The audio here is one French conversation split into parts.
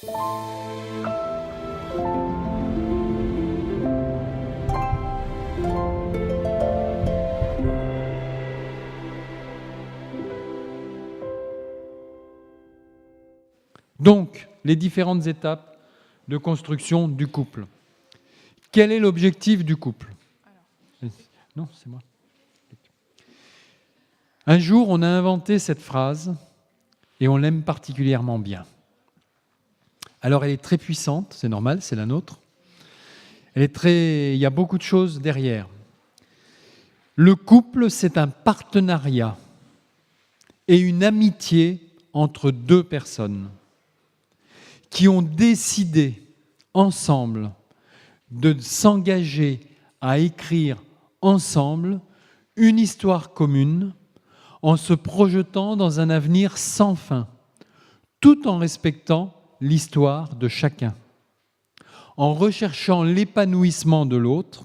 Donc, les différentes étapes de construction du couple. Quel est l'objectif du couple ? Non, c'est moi. Un jour, on a inventé cette phrase et on l'aime particulièrement bien. Alors, elle est très puissante, c'est normal, c'est la nôtre. Il y a beaucoup de choses derrière. Le couple, c'est un partenariat et une amitié entre deux personnes qui ont décidé ensemble de s'engager à écrire ensemble une histoire commune en se projetant dans un avenir sans fin, tout en respectant l'histoire de chacun, en recherchant l'épanouissement de l'autre,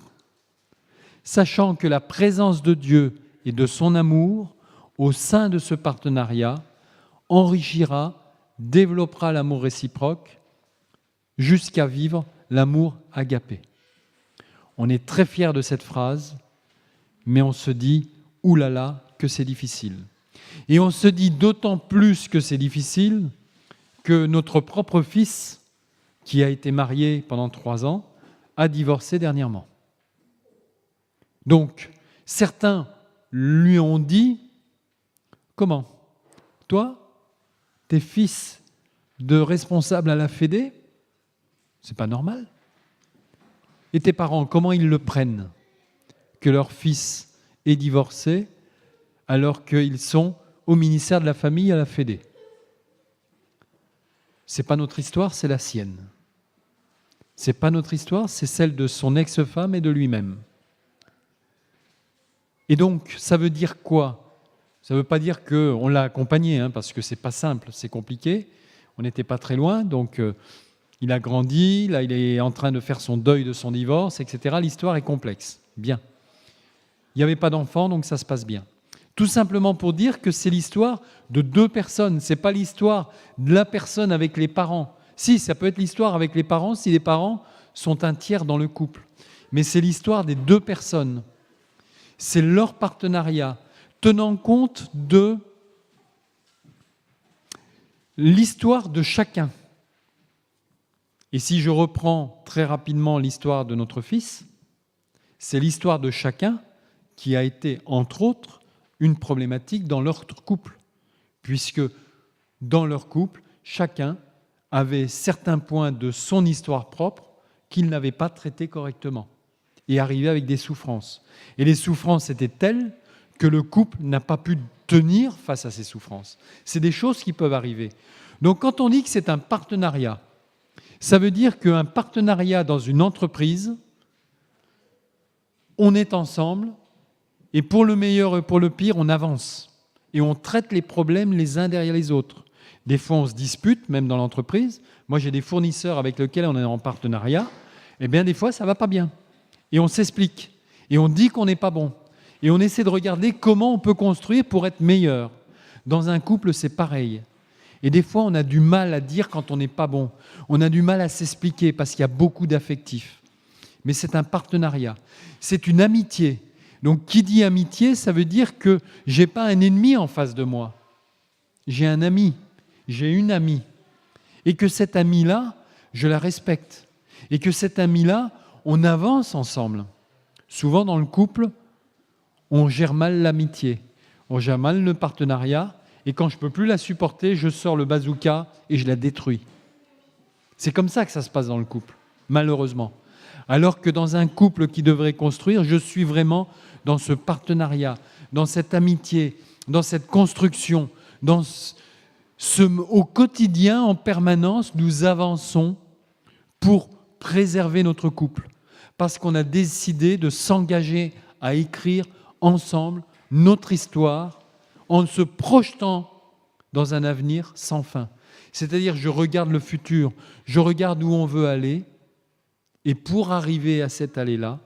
sachant que la présence de Dieu et de son amour au sein de ce partenariat enrichira, développera l'amour réciproque jusqu'à vivre l'amour agapé. On est très fiers de cette phrase, mais on se dit « oulala » que c'est difficile. Et on se dit d'autant plus que c'est difficile que notre propre fils, qui a été marié pendant 3 ans, a divorcé dernièrement. Donc, certains lui ont dit « Comment ? Toi, t'es fils de responsable à la Fédé ? C'est pas normal. Et tes parents, comment ils le prennent que leur fils est divorcé alors qu'ils sont au ministère de la Famille à la Fédé ? C'est pas notre histoire, c'est la sienne. C'est pas notre histoire, c'est celle de son ex-femme et de lui-même. Et donc, ça veut dire quoi ? Ça ne veut pas dire qu'on l'a accompagné, parce que c'est pas simple, c'est compliqué. On n'était pas très loin, donc il a grandi, là il est en train de faire son deuil de son divorce, etc. L'histoire est complexe. Bien. Il n'y avait pas d'enfant, donc ça se passe bien. Tout simplement pour dire que c'est l'histoire de 2 personnes, ce n'est pas l'histoire de la personne avec les parents. Si, ça peut être l'histoire avec les parents, si les parents sont un tiers dans le couple. Mais c'est l'histoire des 2 personnes. C'est leur partenariat, tenant compte de l'histoire de chacun. Et si je reprends très rapidement l'histoire de notre fils, c'est l'histoire de chacun qui a été, entre autres, une problématique dans leur couple, puisque dans leur couple, chacun avait certains points de son histoire propre qu'il n'avait pas traités correctement et arrivait avec des souffrances. Et les souffrances étaient telles que le couple n'a pas pu tenir face à ces souffrances. C'est des choses qui peuvent arriver. Donc quand on dit que c'est un partenariat, ça veut dire qu'un partenariat dans une entreprise, on est ensemble et pour le meilleur et pour le pire, on avance et on traite les problèmes les uns derrière les autres. Des fois, on se dispute, même dans l'entreprise. Moi, j'ai des fournisseurs avec lesquels on est en partenariat. Eh bien, des fois, ça ne va pas bien. Et on s'explique. Et on dit qu'on n'est pas bon. Et on essaie de regarder comment on peut construire pour être meilleur. Dans un couple, c'est pareil. Et des fois, on a du mal à dire quand on n'est pas bon. On a du mal à s'expliquer parce qu'il y a beaucoup d'affectifs. Mais c'est un partenariat. C'est une amitié. Donc, qui dit amitié, ça veut dire que je n'ai pas un ennemi en face de moi. J'ai un ami. J'ai une amie. Et que cette amie-là, je la respecte. Et que cette amie-là, on avance ensemble. Souvent, dans le couple, on gère mal l'amitié. On gère mal le partenariat. Et quand je ne peux plus la supporter, je sors le bazooka et je la détruis. C'est comme ça que ça se passe dans le couple, malheureusement. Alors que dans un couple qui devrait construire, je suis vraiment dans ce partenariat, dans cette amitié, dans cette construction, au quotidien, en permanence, nous avançons pour préserver notre couple. Parce qu'on a décidé de s'engager à écrire ensemble notre histoire en se projetant dans un avenir sans fin. C'est-à-dire, je regarde le futur, je regarde où on veut aller, et pour arriver à cette allée-là,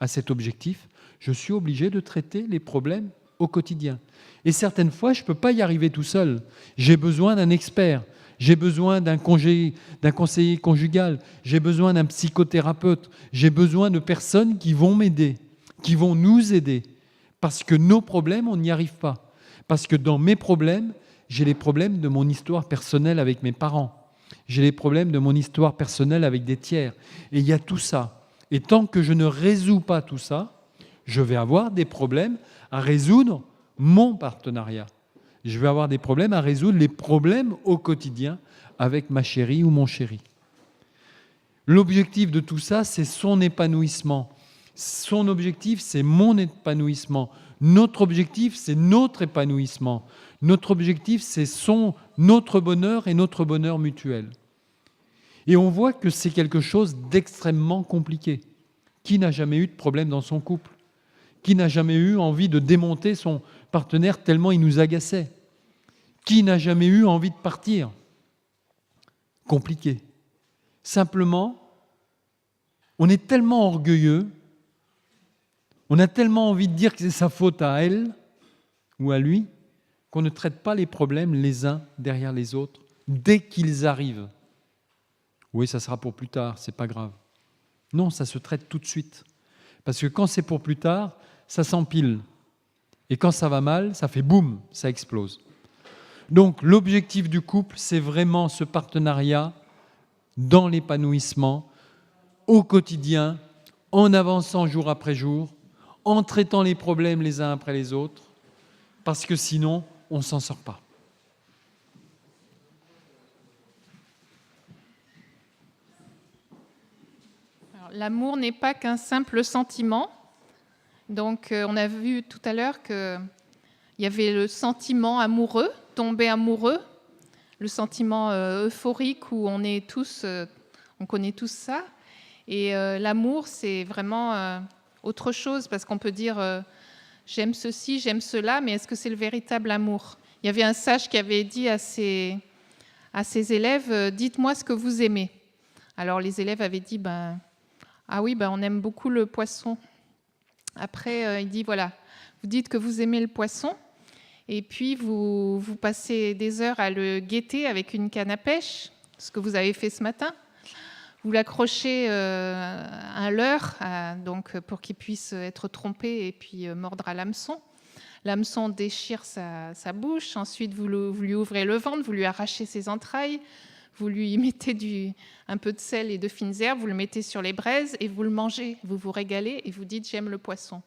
à cet objectif, je suis obligé de traiter les problèmes au quotidien. Et certaines fois, je ne peux pas y arriver tout seul. J'ai besoin d'un expert. j'ai besoin d'un conseiller conjugal, j'ai besoin d'un psychothérapeute, j'ai besoin de personnes qui vont m'aider, qui vont nous aider. Parce que nos problèmes, on n'y arrive pas. Parce que dans mes problèmes, j'ai les problèmes de mon histoire personnelle avec mes parents. J'ai les problèmes de mon histoire personnelle avec des tiers. Et il y a tout ça. Et tant que je ne résous pas tout ça, je vais avoir des problèmes à résoudre mon partenariat. Je vais avoir des problèmes à résoudre les problèmes au quotidien avec ma chérie ou mon chéri. L'objectif de tout ça, c'est son épanouissement. Son objectif, c'est mon épanouissement. Notre objectif, c'est notre épanouissement. Notre objectif, c'est notre bonheur et notre bonheur mutuel. Et on voit que c'est quelque chose d'extrêmement compliqué. Qui n'a jamais eu de problème dans son couple? Qui n'a jamais eu envie de démonter son partenaire tellement il nous agaçait? Qui n'a jamais eu envie de partir? Compliqué. Simplement, on est tellement orgueilleux, on a tellement envie de dire que c'est sa faute à elle ou à lui, qu'on ne traite pas les problèmes les uns derrière les autres dès qu'ils arrivent. Oui, ça sera pour plus tard, c'est pas grave. Non, ça se traite tout de suite. Parce que quand c'est pour plus tard, ça s'empile. Et quand ça va mal, ça fait boum, ça explose. Donc l'objectif du couple, c'est vraiment ce partenariat dans l'épanouissement, au quotidien, en avançant jour après jour, en traitant les problèmes les uns après les autres, parce que sinon, on ne s'en sort pas. Alors, l'amour n'est pas qu'un simple sentiment. Donc, on a vu tout à l'heure qu'il y avait le sentiment amoureux, tomber amoureux, le sentiment euphorique où on connaît tous ça. Et l'amour, c'est vraiment autre chose, parce qu'on peut dire j'aime ceci, j'aime cela, mais est-ce que c'est le véritable amour? Il y avait un sage qui avait dit à ses élèves dites-moi ce que vous aimez. Alors les élèves avaient dit ah oui, on aime beaucoup le poisson. Après, il dit voilà, vous dites que vous aimez le poisson, et puis vous passez des heures à le guetter avec une canne à pêche, ce que vous avez fait ce matin. Vous l'accrochez un leurre donc pour qu'il puisse être trompé et puis mordre à l'hameçon. L'hameçon déchire sa bouche. Ensuite, vous lui ouvrez le ventre, vous lui arrachez ses entrailles, vous lui mettez un peu de sel et de fines herbes, vous le mettez sur les braises et vous le mangez. Vous vous régalez et vous dites « j'aime le poisson ».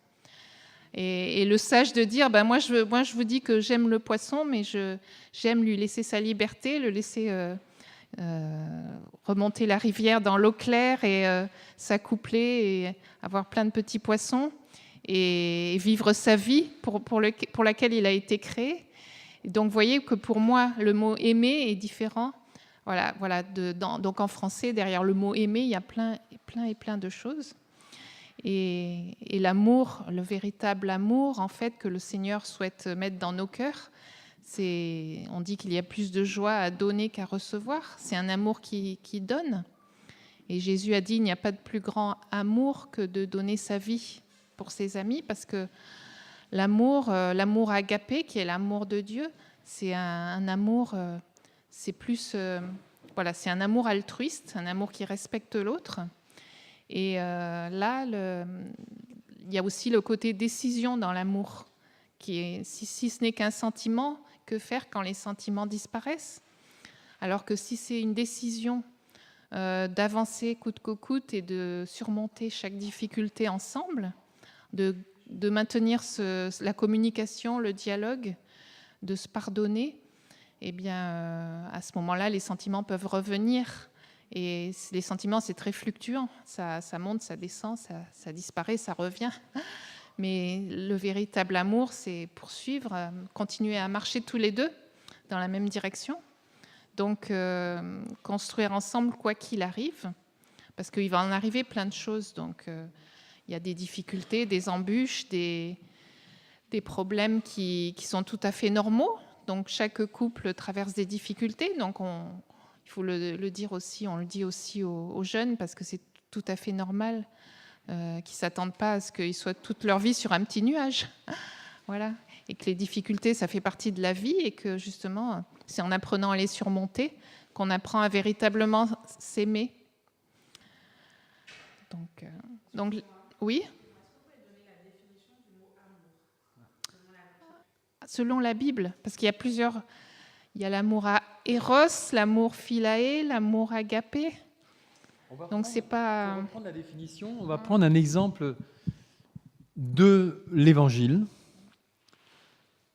Et le sage de dire moi je vous dis que j'aime le poisson, mais j'aime lui laisser sa liberté, le laisser remonter la rivière dans l'eau claire et s'accoupler et avoir plein de petits poissons et vivre sa vie pour laquelle il a été créé. Et donc vous voyez que pour moi le mot aimer est différent. Voilà. Donc en français, derrière le mot aimer, il y a plein de choses. Et l'amour, le véritable amour, en fait, que le Seigneur souhaite mettre dans nos cœurs, on dit qu'il y a plus de joie à donner qu'à recevoir. C'est un amour qui donne. Et Jésus a dit il n'y a pas de plus grand amour que de donner sa vie pour ses amis, parce que l'amour agapé, qui est l'amour de Dieu, c'est un amour, c'est plus, c'est un amour altruiste, un amour qui respecte l'autre. Et là, il y a aussi le côté décision dans l'amour, qui est, si ce n'est qu'un sentiment, que faire quand les sentiments disparaissent? Alors que si c'est une décision d'avancer coûte que coûte et de surmonter chaque difficulté ensemble, de maintenir la communication, le dialogue, de se pardonner, eh bien, à ce moment-là, les sentiments peuvent revenir. Et les sentiments, c'est très fluctuant. Ça monte, ça descend, ça disparaît, ça revient. Mais le véritable amour, c'est poursuivre, continuer à marcher tous les deux dans la même direction. Donc, construire ensemble quoi qu'il arrive, parce qu'il va en arriver plein de choses. Donc, il y a des difficultés, des embûches, des problèmes qui sont tout à fait normaux. Donc, chaque couple traverse des difficultés. Donc, il faut le dire aussi, on le dit aussi aux jeunes, parce que c'est tout à fait normal qu'ils ne s'attendent pas à ce qu'ils soient toute leur vie sur un petit nuage. Voilà. Et que les difficultés, ça fait partie de la vie et que justement, C'est en apprenant à les surmonter qu'on apprend à véritablement s'aimer. Donc oui. Selon la Bible, parce qu'il y a plusieurs. Il y a l'amour à Eros, l'amour philae, l'amour agapé. Donc c'est pas. On va prendre la définition. On va prendre un exemple de l'Évangile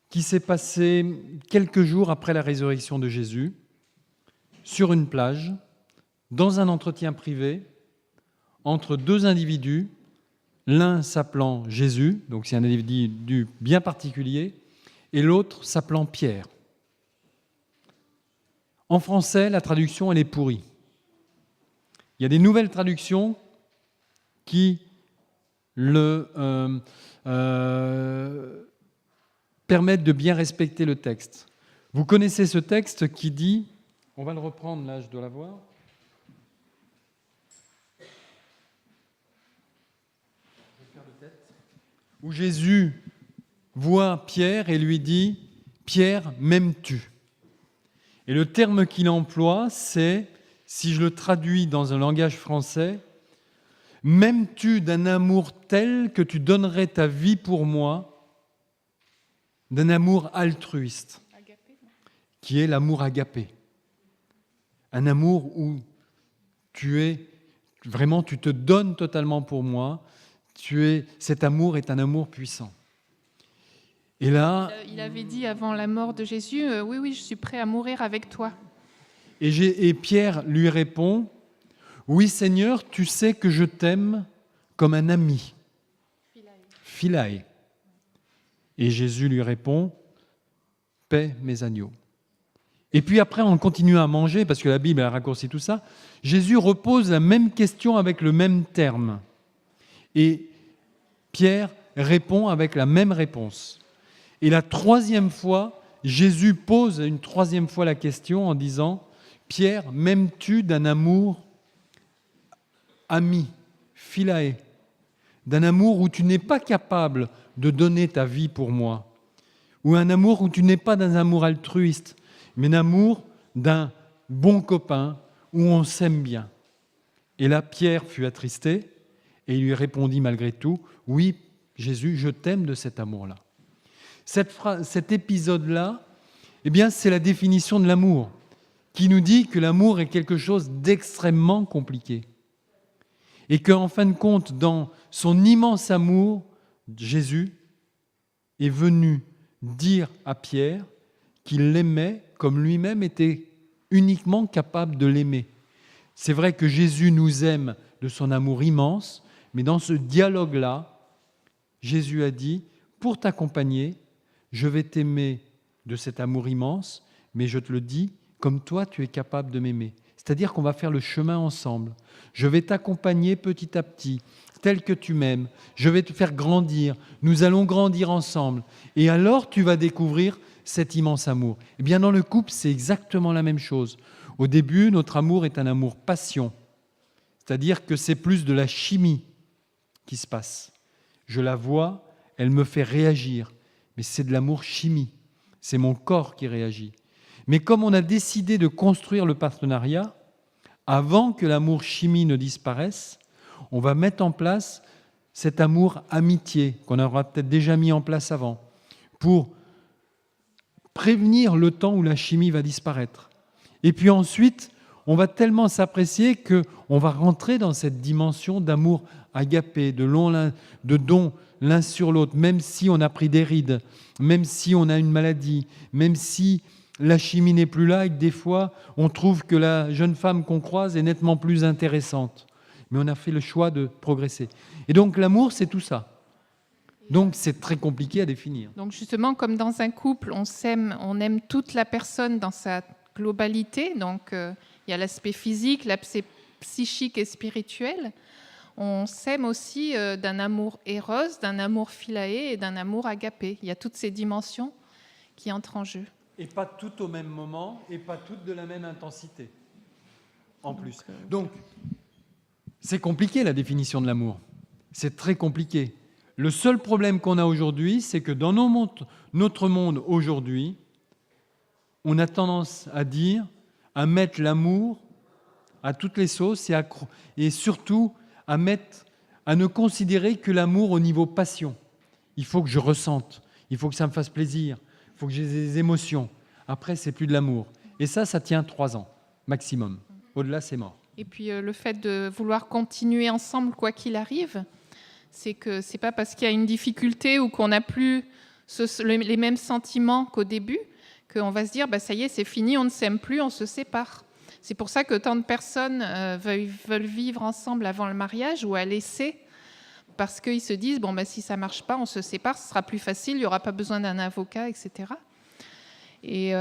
qui s'est passé quelques jours après la résurrection de Jésus, sur une plage, dans un entretien privé, entre deux individus, l'un s'appelant Jésus, donc c'est un individu bien particulier, et l'autre s'appelant Pierre. En français, la traduction, elle est pourrie. Il y a des nouvelles traductions qui permettent de bien respecter le texte. Vous connaissez ce texte qui dit, on va le reprendre là, je dois l'avoir. Où Jésus voit Pierre et lui dit « Pierre, m'aimes-tu » Et le terme qu'il emploie, c'est, si je le traduis dans un langage français, « M'aimes-tu d'un amour tel que tu donnerais ta vie pour moi ?» d'un amour altruiste, qui est l'amour agapé. Un amour où tu te donnes totalement pour moi. Cet amour est un amour puissant. Et là, il avait dit avant la mort de Jésus, oui, je suis prêt à mourir avec toi. Et Pierre lui répond, oui Seigneur, tu sais que je t'aime comme un ami. Philae. Et Jésus lui répond, paie mes agneaux. Et puis après, on continue à manger, parce que la Bible a raccourci tout ça, Jésus repose la même question avec le même terme. Et Pierre répond avec la même réponse. Et la troisième fois, Jésus pose une troisième fois la question en disant « Pierre, m'aimes-tu d'un amour ami, philae, d'un amour où tu n'es pas capable de donner ta vie pour moi, ou un amour où tu n'es pas dans un amour altruiste, mais un amour d'un bon copain où on s'aime bien ?» Et là, Pierre fut attristé et il lui répondit malgré tout « Oui, Jésus, je t'aime de cet amour-là. » Cet épisode-là, eh bien, c'est la définition de l'amour, qui nous dit que l'amour est quelque chose d'extrêmement compliqué. Et qu'en fin de compte, dans son immense amour, Jésus est venu dire à Pierre qu'il l'aimait comme lui-même était uniquement capable de l'aimer. C'est vrai que Jésus nous aime de son amour immense, mais dans ce dialogue-là, Jésus a dit, pour t'accompagner, je vais t'aimer de cet amour immense, mais je te le dis, comme toi, tu es capable de m'aimer. C'est-à-dire qu'on va faire le chemin ensemble. Je vais t'accompagner petit à petit, tel que tu m'aimes. Je vais te faire grandir. Nous allons grandir ensemble. Et alors, tu vas découvrir cet immense amour. Eh bien, dans le couple, c'est exactement la même chose. Au début, notre amour est un amour passion. C'est-à-dire que c'est plus de la chimie qui se passe. Je la vois, elle me fait réagir. Mais c'est de l'amour chimie. C'est mon corps qui réagit. Mais comme on a décidé de construire le partenariat, avant que l'amour chimie ne disparaisse, on va mettre en place cet amour amitié qu'on aura peut-être déjà mis en place avant, pour prévenir le temps où la chimie va disparaître. Et puis ensuite, on va tellement s'apprécier qu'on va rentrer dans cette dimension d'amour agapé, de don l'un sur l'autre, même si on a pris des rides, même si on a une maladie, même si la chimie n'est plus là et que des fois, on trouve que la jeune femme qu'on croise est nettement plus intéressante. Mais on a fait le choix de progresser. Et donc l'amour, c'est tout ça. Donc c'est très compliqué à définir. Donc justement, comme dans un couple, on aime toute la personne dans sa globalité. Donc il y a l'aspect physique, l'aspect psychique et spirituel. On s'aime aussi d'un amour éros, d'un amour philae et d'un amour agapé. Il y a toutes ces dimensions qui entrent en jeu. Et pas toutes au même moment, et pas toutes de la même intensité, en plus. Donc, c'est compliqué la définition de l'amour. C'est très compliqué. Le seul problème qu'on a aujourd'hui, c'est que dans notre monde aujourd'hui, on a tendance à dire, à mettre l'amour à toutes les sauces et surtout à ne considérer que l'amour au niveau passion. Il faut que je ressente, il faut que ça me fasse plaisir, il faut que j'ai des émotions. Après, c'est plus de l'amour. Et ça tient 3 ans, maximum. Au-delà, c'est mort. Et puis le fait de vouloir continuer ensemble quoi qu'il arrive, c'est que c'est pas parce qu'il y a une difficulté ou qu'on n'a plus les mêmes sentiments qu'au début qu'on va se dire ça y est, c'est fini, on ne s'aime plus, on se sépare. C'est pour ça que tant de personnes veulent vivre ensemble avant le mariage ou à l'essai, parce qu'ils se disent si ça marche pas, on se sépare, ce sera plus facile, il n'y aura pas besoin d'un avocat, etc. Et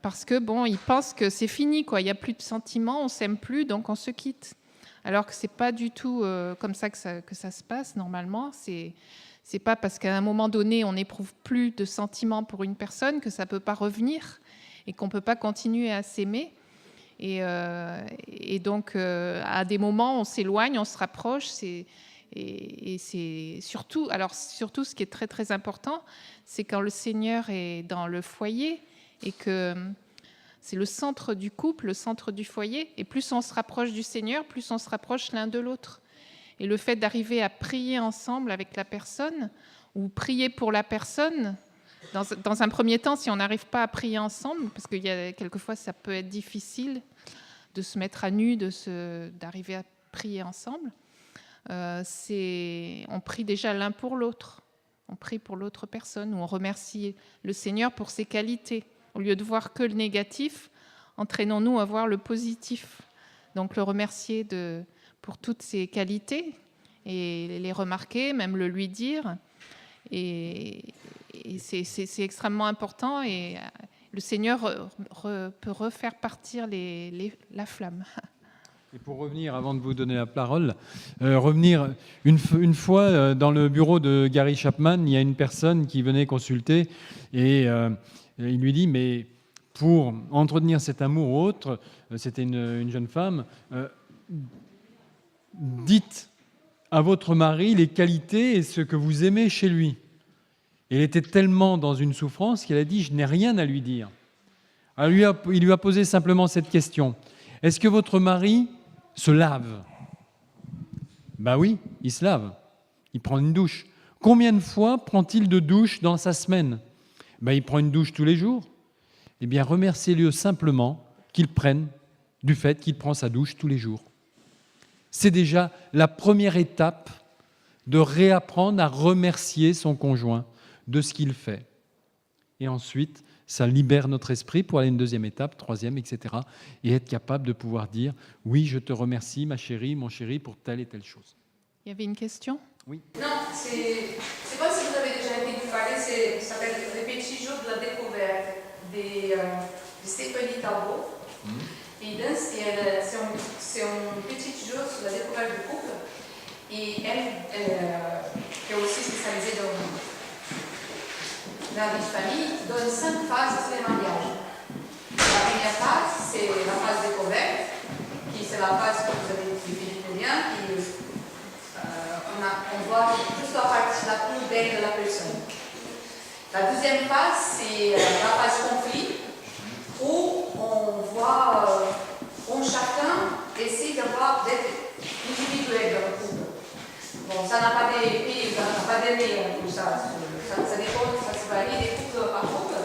parce que ils pensent que c'est fini, quoi. Il n'y a plus de sentiments, on s'aime plus, donc on se quitte. Alors que c'est pas du tout comme ça que ça se passe normalement. C'est pas parce qu'à un moment donné on n'éprouve plus de sentiments pour une personne que ça peut pas revenir et qu'on peut pas continuer à s'aimer. Et donc à des moments on s'éloigne, on se rapproche. Et c'est surtout ce qui est très très important, c'est quand le Seigneur est dans le foyer et que c'est le centre du couple, le centre du foyer. Et plus on se rapproche du Seigneur, plus on se rapproche l'un de l'autre. Et le fait d'arriver à prier ensemble avec la personne ou prier pour la personne, dans un premier temps, si on n'arrive pas à prier ensemble, parce qu'il y a quelquefois ça peut être difficile de se mettre à nu, d'arriver à prier ensemble. On prie déjà l'un pour l'autre. On prie pour l'autre personne ou on remercie le Seigneur pour ses qualités. Au lieu de voir que le négatif, entraînons-nous à voir le positif. Donc le remercier pour toutes ses qualités et les remarquer, même le lui dire. Et c'est extrêmement important et le Seigneur peut refaire partir la flamme. Et pour revenir, avant de vous donner la parole, revenir une fois dans le bureau de Gary Chapman, il y a une personne qui venait consulter et il lui dit, mais pour entretenir cet amour autre, c'était une jeune femme, dites à votre mari les qualités et ce que vous aimez chez lui. Et elle était tellement dans une souffrance qu'elle a dit, je n'ai rien à lui dire. Alors il lui a posé simplement cette question, est-ce que votre mari se lave? Oui, il se lave. Il prend une douche. Combien de fois prend-il de douche dans sa semaine? Il prend une douche tous les jours. Eh bien, remerciez-le simplement qu'il prenne du fait qu'il prend sa douche tous les jours. C'est déjà la première étape de réapprendre à remercier son conjoint de ce qu'il fait. Et ensuite, ça libère notre esprit pour aller à une deuxième étape, troisième, etc. Et être capable de pouvoir dire « Oui, je te remercie, ma chérie, mon chéri, pour telle et telle chose. » Il y avait une question? Oui. Non, c'est pas si vous avez déjà entendu parler, ça s'appelle les petits jours de la découverte de Stéphanie Talbot. Et c'est un petit jour sur la découverte du couple. Et elle est aussi spécialisée dans la vie de famille, donne 5 phases sur les mariages. La première phase, c'est la phase découverte, qui c'est la phase que vous avez définie très bien, qui on voit juste la partie la plus belle de la personne. La deuxième phase, c'est la phase conflit, où on voit chacun essaie d'être individuel dans le couple. Bon, ça n'a pas d'épée, ça n'a pas d'aimé, tout ça. Ça dépend, ça se varie des couples par couple.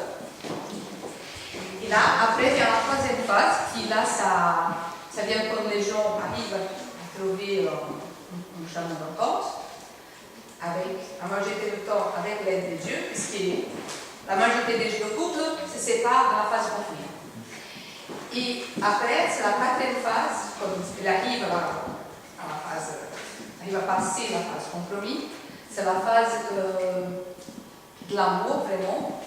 Et là, après, il y a la troisième phase, qui là, ça vient quand les gens arrivent à trouver un chemin d'entente, avec la majorité du temps avec l'aide de Dieu, puisque la majorité des couples se séparent dans la phase conflit. Et après, c'est la quatrième phase, comme il arrive à passer la phase compromis, c'est la phase de l'amour vraiment,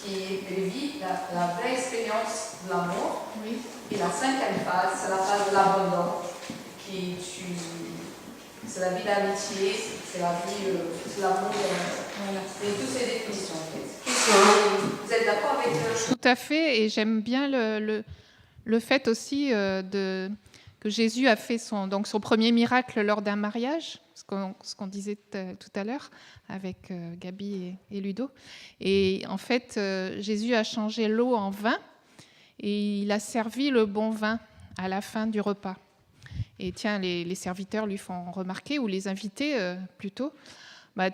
qui vit la vraie expérience de l'amour. Oui. Et la cinquième phase, c'est la phase de l'abandon, c'est la vie d'amitié, c'est la vie, c'est l'amour, et toutes ces définitions en fait. Vous êtes d'accord avec Tout à fait, et j'aime bien le fait aussi que Jésus a fait son premier miracle lors d'un mariage, ce qu'on disait tout à l'heure avec Gabi et Ludo. Et en fait, Jésus a changé l'eau en vin et il a servi le bon vin à la fin du repas. Et tiens, les serviteurs lui font remarquer, ou les invités plutôt,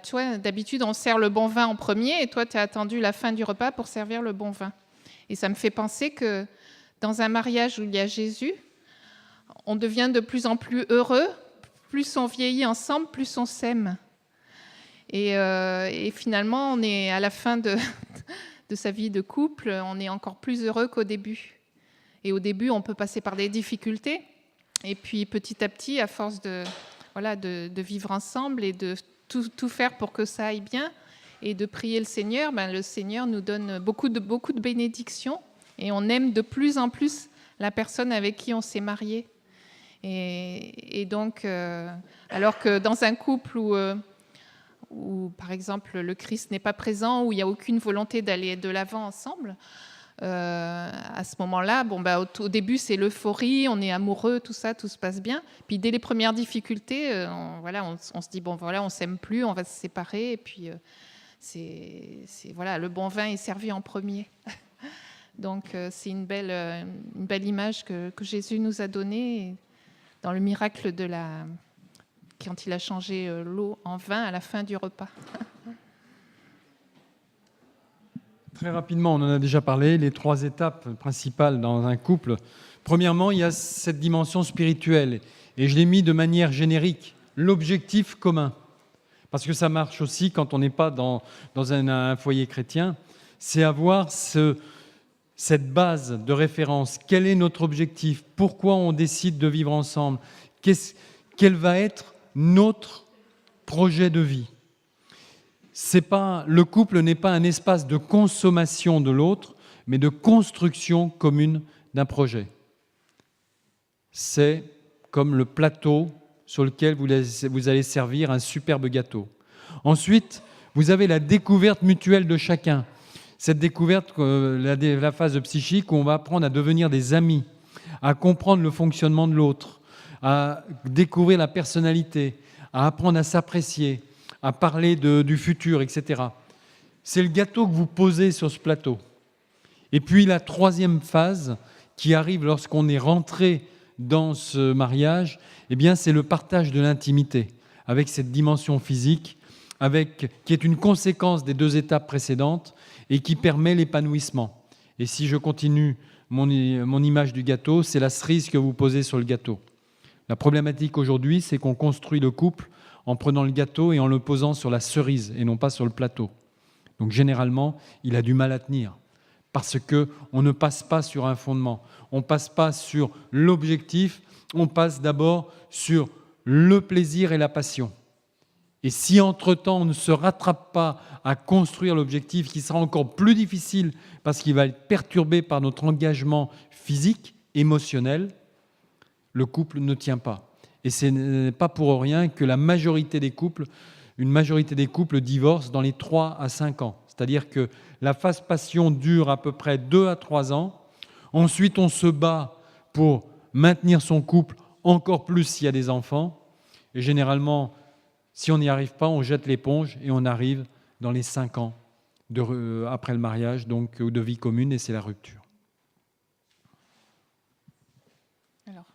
toi, d'habitude, on sert le bon vin en premier et toi, tu as attendu la fin du repas pour servir le bon vin. Et ça me fait penser que dans un mariage où il y a Jésus, on devient de plus en plus heureux, plus on vieillit ensemble, plus on s'aime. Et finalement, on est à la fin de sa vie de couple, on est encore plus heureux qu'au début. Et au début, on peut passer par des difficultés. Et puis, petit à petit, à force de vivre ensemble et de tout faire pour que ça aille bien et de prier le Seigneur nous donne beaucoup de bénédictions et on aime de plus en plus la personne avec qui on s'est marié. Et donc, alors que dans un couple où, par exemple, le Christ n'est pas présent, où il n'y a aucune volonté d'aller de l'avant ensemble, à ce moment-là, au début, c'est l'euphorie, on est amoureux, tout ça, tout se passe bien. Puis dès les premières difficultés, on se dit, on s'aime plus, on va se séparer. Et puis, le bon vin est servi en premier. Donc, c'est une belle image que Jésus nous a donnée dans le miracle quand il a changé l'eau en vin à la fin du repas. Très rapidement, on en a déjà parlé, les 3 étapes principales dans un couple. Premièrement, il y a cette dimension spirituelle, et je l'ai mis de manière générique, l'objectif commun. Parce que ça marche aussi quand on n'est pas dans un foyer chrétien, c'est avoir cette base de référence. Quel est notre objectif? Pourquoi on décide de vivre ensemble? Quel va être notre projet de vie? Le couple n'est pas un espace de consommation de l'autre, mais de construction commune d'un projet. C'est comme le plateau sur lequel vous allez servir un superbe gâteau. Ensuite, vous avez la découverte mutuelle de chacun. Cette découverte, la phase psychique où on va apprendre à devenir des amis, à comprendre le fonctionnement de l'autre, à découvrir la personnalité, à apprendre à s'apprécier, à parler du futur, etc. C'est le gâteau que vous posez sur ce plateau. Et puis la 3e phase qui arrive lorsqu'on est rentré dans ce mariage, c'est le partage de l'intimité, avec cette dimension physique, qui est une conséquence des 2 étapes précédentes et qui permet l'épanouissement. Et si je continue mon image du gâteau, c'est la cerise que vous posez sur le gâteau. La problématique aujourd'hui, c'est qu'on construit le couple en prenant le gâteau et en le posant sur la cerise et non pas sur le plateau. Donc généralement, il a du mal à tenir parce qu'on ne passe pas sur un fondement, on ne passe pas sur l'objectif, on passe d'abord sur le plaisir et la passion. Et si entre-temps on ne se rattrape pas à construire l'objectif, qui sera encore plus difficile parce qu'il va être perturbé par notre engagement physique, émotionnel, le couple ne tient pas. Et ce n'est pas pour rien que une majorité des couples divorcent dans les 3 à 5 ans. C'est-à-dire que la phase passion dure à peu près 2 à 3 ans. Ensuite, on se bat pour maintenir son couple, encore plus s'il y a des enfants. Et généralement, si on n'y arrive pas, on jette l'éponge et on arrive dans les 5 ans après le mariage, donc de vie commune, et c'est la rupture. Alors,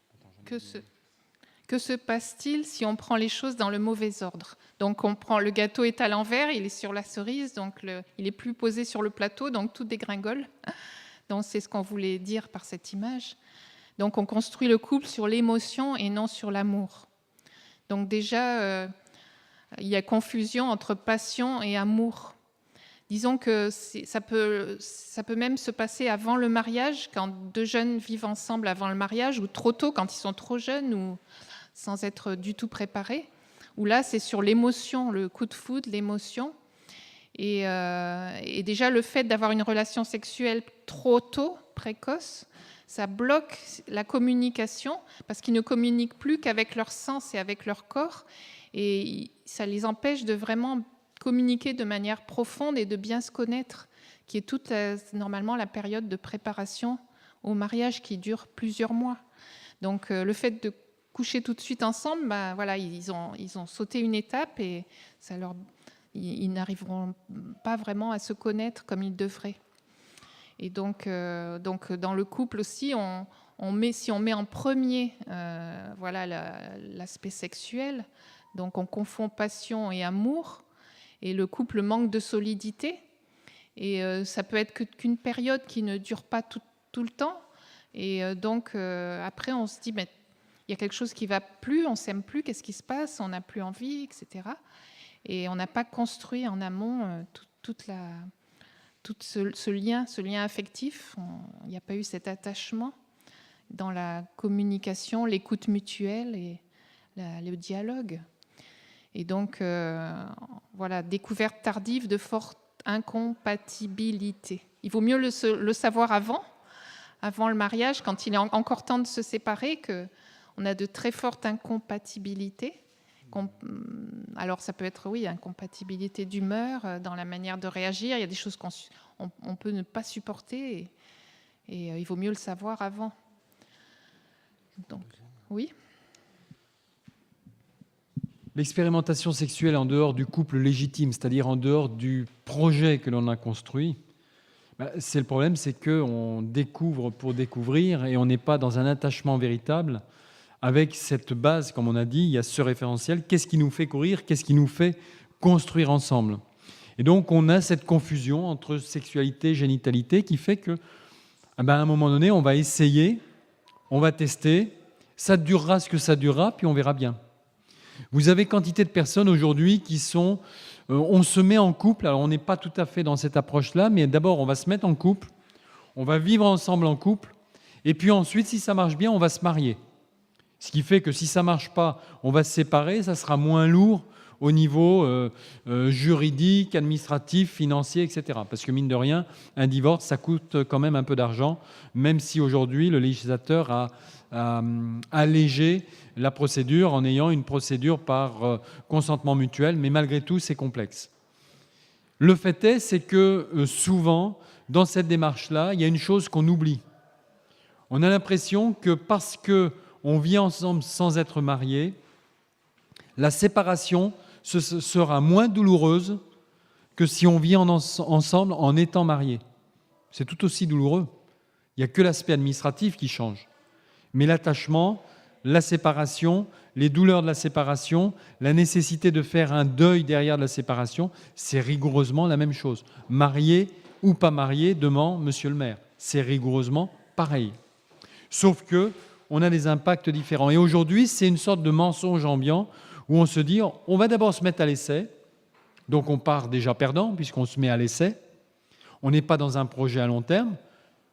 que se passe-t-il si on prend les choses dans le mauvais ordre? Donc, le gâteau est à l'envers, il est sur la cerise, donc il est plus posé sur le plateau, donc tout dégringole. Donc, c'est ce qu'on voulait dire par cette image. Donc, on construit le couple sur l'émotion et non sur l'amour. Donc, déjà, il y a confusion entre passion et amour. Disons que ça peut même se passer avant le mariage, quand 2 jeunes vivent ensemble avant le mariage, ou trop tôt, quand ils sont trop jeunes, ou sans être du tout préparés, où là, c'est sur l'émotion, le coup de foudre, l'émotion. Et déjà, le fait d'avoir une relation sexuelle trop tôt, précoce, ça bloque la communication, parce qu'ils ne communiquent plus qu'avec leur sens et avec leur corps, et ça les empêche de vraiment communiquer de manière profonde et de bien se connaître, qui est normalement la période de préparation au mariage qui dure plusieurs mois. Donc le fait de coucher tout de suite ensemble, voilà, ils ont sauté une étape et ils n'arriveront pas vraiment à se connaître comme ils devraient. Et donc dans le couple aussi, si on met en premier voilà, l'aspect sexuel, donc on confond passion et amour, et le couple manque de solidité. Et ça peut être qu'une période qui ne dure pas tout le temps. Et donc après, on se dit, il y a quelque chose qui ne va plus, on ne s'aime plus, qu'est-ce qui se passe, on n'a plus envie, etc. Et on n'a pas construit en amont tout ce lien affectif. Il n'y a pas eu cet attachement dans la communication, l'écoute mutuelle et le dialogue. Et donc, voilà, découverte tardive de forte incompatibilité. Il vaut mieux le savoir avant le mariage, quand il est encore temps de se séparer, qu'on a de très fortes incompatibilités. Alors, ça peut être, oui, incompatibilité d'humeur, dans la manière de réagir. Il y a des choses qu'on peut ne pas supporter et il vaut mieux le savoir avant. Donc, oui. L'expérimentation sexuelle en dehors du couple légitime, c'est-à-dire en dehors du projet que l'on a construit, c'est le problème, c'est qu'on découvre pour découvrir et on n'est pas dans un attachement véritable avec cette base, comme on a dit, il y a ce référentiel, qu'est-ce qui nous fait courir, qu'est-ce qui nous fait construire ensemble. Et donc on a cette confusion entre sexualité et génitalité qui fait que, à un moment donné, on va essayer, on va tester, ça durera ce que ça durera, puis on verra bien. Vous avez quantité de personnes aujourd'hui qui sont... on se met en couple, alors on n'est pas tout à fait dans cette approche-là, mais d'abord on va se mettre en couple, on va vivre ensemble en couple, et puis ensuite, si ça marche bien, on va se marier. Ce qui fait que si ça ne marche pas, on va se séparer, ça sera moins lourd au niveau juridique, administratif, financier, etc. Parce que mine de rien, un divorce, ça coûte quand même un peu d'argent, même si aujourd'hui le législateur a allégé la procédure en ayant une procédure par consentement mutuel, mais malgré tout, c'est complexe. Le fait est, c'est que souvent, dans cette démarche-là, il y a une chose qu'on oublie. On a l'impression que parce qu'on vit ensemble sans être mariés, la séparation sera moins douloureuse que si on vit ensemble en étant mariés. C'est tout aussi douloureux. Il n'y a que l'aspect administratif qui change. Mais l'attachement, la séparation, les douleurs de la séparation, la nécessité de faire un deuil derrière de la séparation, c'est rigoureusement la même chose. Marié ou pas marié, demande Monsieur le maire. C'est rigoureusement pareil. Sauf qu'on a des impacts différents. Et aujourd'hui, c'est une sorte de mensonge ambiant où on se dit, on va d'abord se mettre à l'essai. Donc on part déjà perdant puisqu'on se met à l'essai. On n'est pas dans un projet à long terme.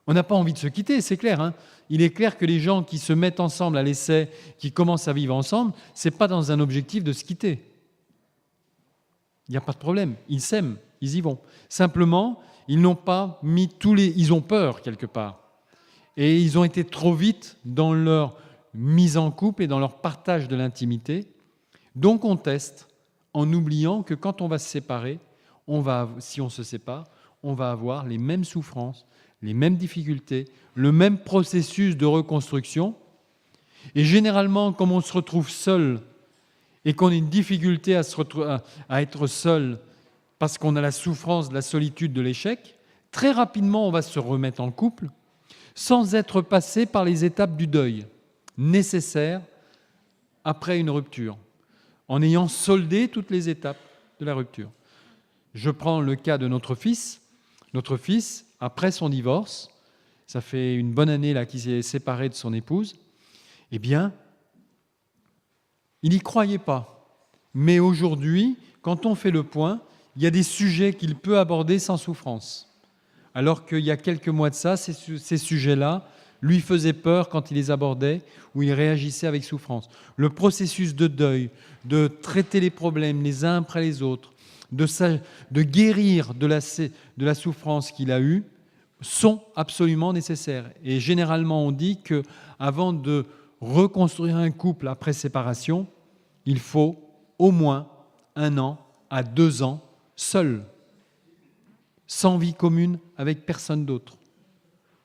On n'a pas envie de se quitter, c'est clair. Hein. Il est clair que les gens qui se mettent ensemble à l'essai, qui commencent à vivre ensemble, ce n'est pas dans un objectif de se quitter. Il n'y a pas de problème. Ils s'aiment, ils y vont. Simplement, ils n'ont pas mis ils ont peur quelque part. Et ils ont été trop vite dans leur mise en couple et dans leur partage de l'intimité. Donc on teste en oubliant que quand on va se séparer, si on se sépare, on va avoir les mêmes souffrances, les mêmes difficultés, le même processus de reconstruction. Et généralement, comme on se retrouve seul et qu'on a une difficulté à être seul parce qu'on a la souffrance de la solitude, de l'échec, très rapidement, on va se remettre en couple sans être passé par les étapes du deuil nécessaires après une rupture, en ayant soldé toutes les étapes de la rupture. Je prends le cas de notre fils. Notre fils, après son divorce, ça fait une bonne année là qu'il s'est séparé de son épouse, eh bien, il n'y croyait pas. Mais aujourd'hui, quand on fait le point, il y a des sujets qu'il peut aborder sans souffrance. Alors qu'il y a quelques mois de ça, ces sujets-là lui faisaient peur quand il les abordait ou il réagissait avec souffrance. Le processus de deuil, de traiter les problèmes les uns après les autres, de guérir de la souffrance qu'il a eue, sont absolument nécessaires. Et généralement, on dit qu'avant de reconstruire un couple après séparation, il faut au moins 1 an à 2 ans seul, sans vie commune avec personne d'autre.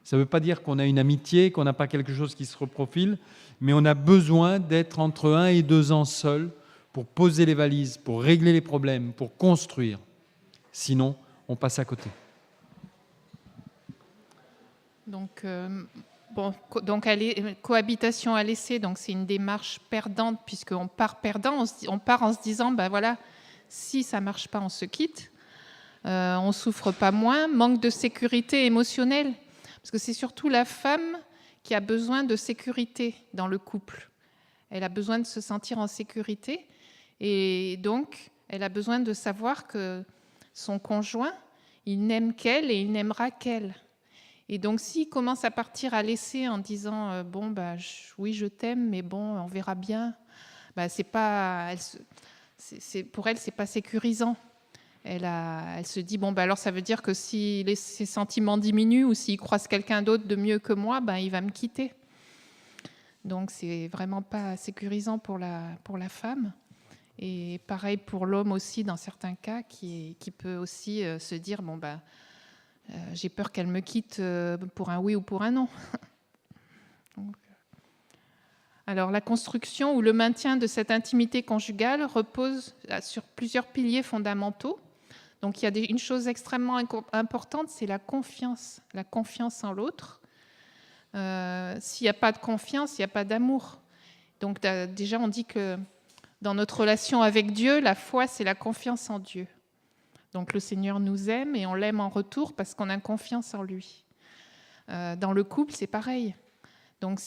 Ça ne veut pas dire qu'on a une amitié, qu'on n'a pas quelque chose qui se reprofile, mais on a besoin d'être entre 1 et 2 ans seuls pour poser les valises, pour régler les problèmes, pour construire. Sinon, on passe à côté. Donc, cohabitation à laisser, donc c'est une démarche perdante, puisqu'on part perdant, on part en se disant, ben voilà, si ça ne marche pas, on se quitte. On ne souffre pas moins. Manque de sécurité émotionnelle, parce que c'est surtout la femme qui a besoin de sécurité dans le couple. Elle a besoin de se sentir en sécurité, et donc elle a besoin de savoir que son conjoint, il n'aime qu'elle et il n'aimera qu'elle. Et donc, s'il commence à partir à laisser en disant oui, je t'aime, mais bon, on verra bien, pour elle, c'est pas sécurisant. Elle se dit alors ça veut dire que si ses sentiments diminuent ou s'il croise quelqu'un d'autre de mieux que moi, il va me quitter. Donc, c'est vraiment pas sécurisant pour la femme. Et pareil pour l'homme aussi, dans certains cas, qui peut aussi se dire j'ai peur qu'elle me quitte pour un oui ou pour un non. Alors, la construction ou le maintien de cette intimité conjugale repose sur plusieurs piliers fondamentaux. Donc, il y a une chose extrêmement importante, c'est la confiance en l'autre. S'il n'y a pas de confiance, il n'y a pas d'amour. Donc, déjà, on dit que dans notre relation avec Dieu, la foi, c'est la confiance en Dieu. Donc le Seigneur nous aime et on l'aime en retour parce qu'on a confiance en lui. Dans le couple, c'est pareil. Donc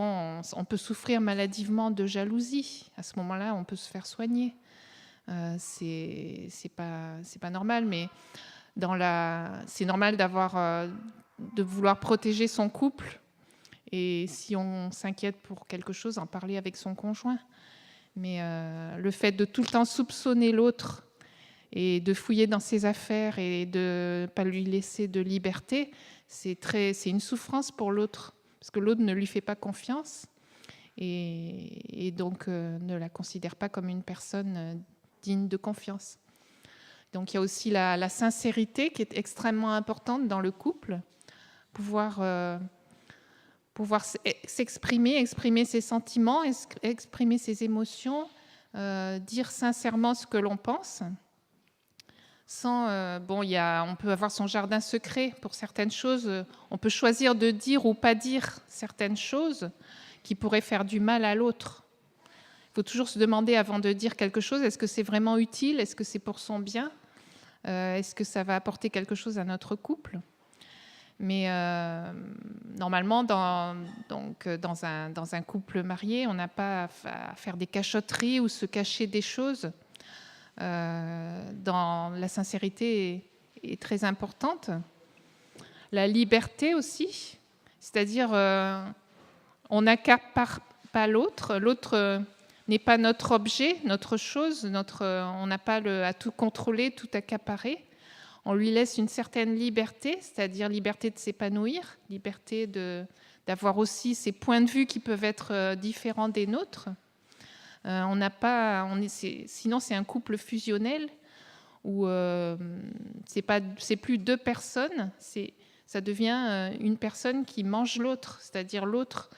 on peut souffrir maladivement de jalousie, à ce moment-là, on peut se faire soigner. C'est pas normal, mais c'est normal de vouloir protéger son couple. Et si on s'inquiète pour quelque chose, en parler avec son conjoint. Mais le fait de tout le temps soupçonner l'autre et de fouiller dans ses affaires et de ne pas lui laisser de liberté, c'est une souffrance pour l'autre, parce que l'autre ne lui fait pas confiance et donc ne la considère pas comme une personne digne de confiance. Donc il y a aussi la sincérité qui est extrêmement importante dans le couple, pouvoir exprimer ses sentiments, exprimer ses émotions, dire sincèrement ce que l'on pense. On peut avoir son jardin secret pour certaines choses. On peut choisir de dire ou pas dire certaines choses qui pourraient faire du mal à l'autre. Il faut toujours se demander avant de dire quelque chose, est-ce que c'est vraiment utile? Est-ce que c'est pour son bien? Est-ce que ça va apporter quelque chose à notre couple? Mais normalement, dans un couple marié, on n'a pas à faire des cachotteries ou se cacher des choses. La sincérité est très importante. La liberté aussi, c'est-à-dire on n'accapare pas l'autre. L'autre n'est pas notre objet, notre chose. On n'a pas à tout contrôler, tout accaparer. On lui laisse une certaine liberté, c'est-à-dire liberté de s'épanouir, liberté d'avoir aussi ses points de vue qui peuvent être différents des nôtres. Sinon, c'est un couple fusionnel où c'est plus deux personnes, ça devient une personne qui mange l'autre, c'est-à-dire l'autre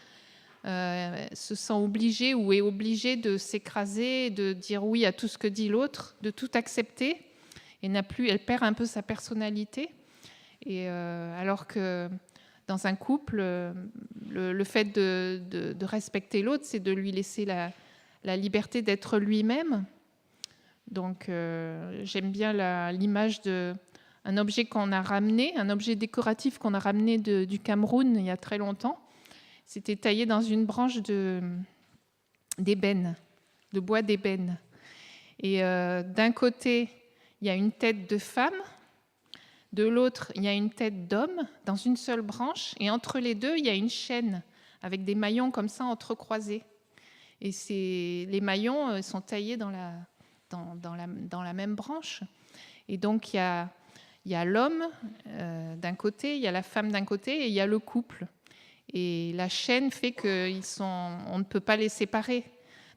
se sent obligé ou est obligé de s'écraser, de dire oui à tout ce que dit l'autre, de tout accepter. Et elle perd un peu sa personnalité. Et alors que dans un couple, le fait de respecter l'autre, c'est de lui laisser la liberté d'être lui-même. Donc j'aime bien l'image d'un objet qu'on a ramené, un objet décoratif qu'on a ramené du Cameroun il y a très longtemps. C'était taillé dans une branche d'ébène, de bois d'ébène. Et d'un côté, il y a une tête de femme, de l'autre, il y a une tête d'homme dans une seule branche, et entre les deux, il y a une chaîne avec des maillons comme ça entrecroisés. Et les maillons sont taillés dans la même branche. Et donc, il y a l'homme d'un côté, il y a la femme d'un côté, et il y a le couple. Et la chaîne fait qu'on ne peut pas les séparer.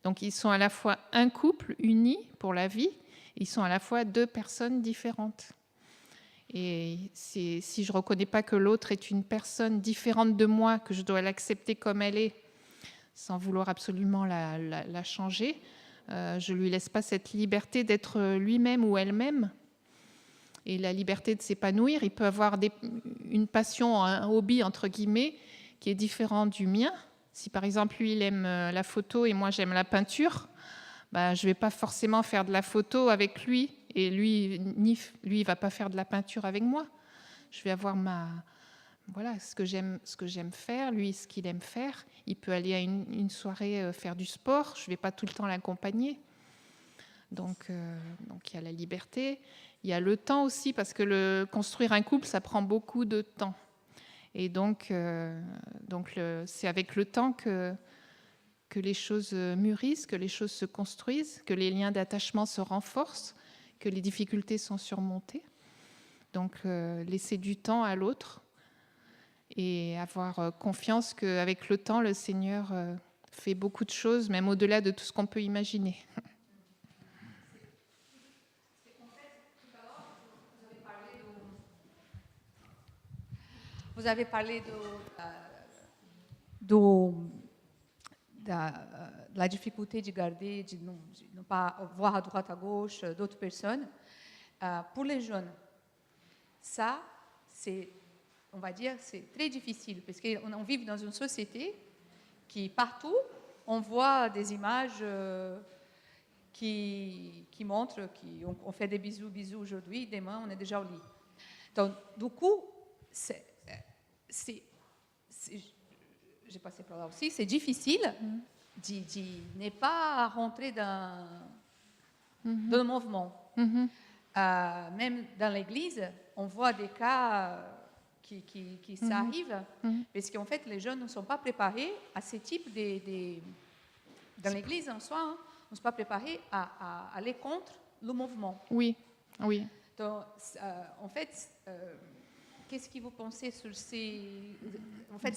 Donc, ils sont à la fois un couple uni pour la vie, ils sont à la fois deux personnes différentes. Et si je ne reconnais pas que l'autre est une personne différente de moi, que je dois l'accepter comme elle est, sans vouloir absolument la changer, je ne lui laisse pas cette liberté d'être lui-même ou elle-même. Et la liberté de s'épanouir, il peut avoir une passion, un hobby, entre guillemets, qui est différent du mien. Si par exemple, lui, il aime la photo et moi, j'aime la peinture, je ne vais pas forcément faire de la photo avec lui et lui, il ne va pas faire de la peinture avec moi. Je vais avoir ce que j'aime faire, lui, ce qu'il aime faire. Il peut aller à une soirée faire du sport, je ne vais pas tout le temps l'accompagner. Donc, il y a la liberté. Il y a le temps aussi, parce que construire un couple, ça prend beaucoup de temps. Et donc c'est avec le temps que les choses mûrissent, que les choses se construisent, que les liens d'attachement se renforcent, que les difficultés sont surmontées. Donc laisser du temps à l'autre et avoir confiance qu'avec le temps, le Seigneur fait beaucoup de choses, même au-delà de tout ce qu'on peut imaginer. Vous avez parlé de la difficulté de garder, de ne pas voir à droite à gauche d'autres personnes. Pour les jeunes, ça, on va dire, c'est très difficile parce qu'on vit dans une société qui, partout, on voit des images qui montrent qu'on fait des bisous aujourd'hui, demain, on est déjà au lit. Donc, du coup, j'ai passé par là aussi, c'est difficile de ne pas rentrer dans le mouvement. Même dans l'Église, on voit des cas qui s'arrivent, parce qu'en fait, les jeunes ne sont pas préparés à ce type dans l'Église en soi, on ne sont pas préparés à aller contre le mouvement. Oui. Donc, en fait, qu'est-ce que vous pensez sur ces... En fait,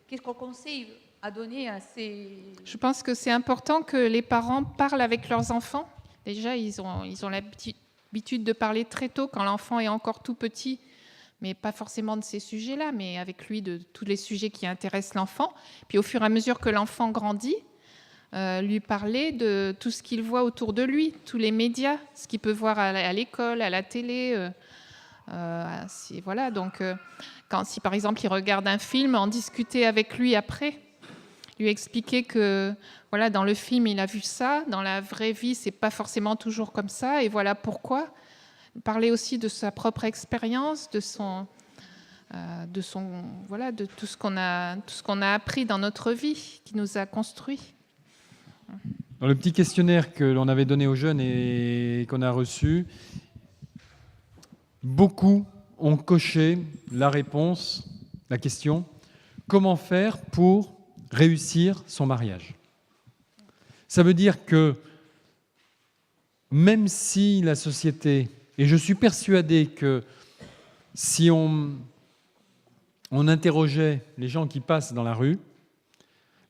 qu'est-ce qu'on conseille à donner à ces... Je pense que c'est important que les parents parlent avec leurs enfants. Déjà, ils ont l'habitude de parler très tôt quand l'enfant est encore tout petit, mais pas forcément de ces sujets-là, mais avec lui de tous les sujets qui intéressent l'enfant. Puis au fur et à mesure que l'enfant grandit, lui parler de tout ce qu'il voit autour de lui, tous les médias, ce qu'il peut voir à l'école, à la télé... voilà, donc si par exemple il regarde un film, en discuter avec lui après, lui expliquer que voilà, dans le film il a vu ça, dans la vraie vie c'est pas forcément toujours comme ça, et voilà pourquoi. Parler aussi de sa propre expérience, de tout ce qu'on a appris dans notre vie, qui nous a construit. Dans le petit questionnaire que l'on avait donné aux jeunes et qu'on a reçu, beaucoup ont coché la réponse, la question « Comment faire pour réussir son mariage ?» Ça veut dire que même si la société, et je suis persuadé que si on interrogeait les gens qui passent dans la rue,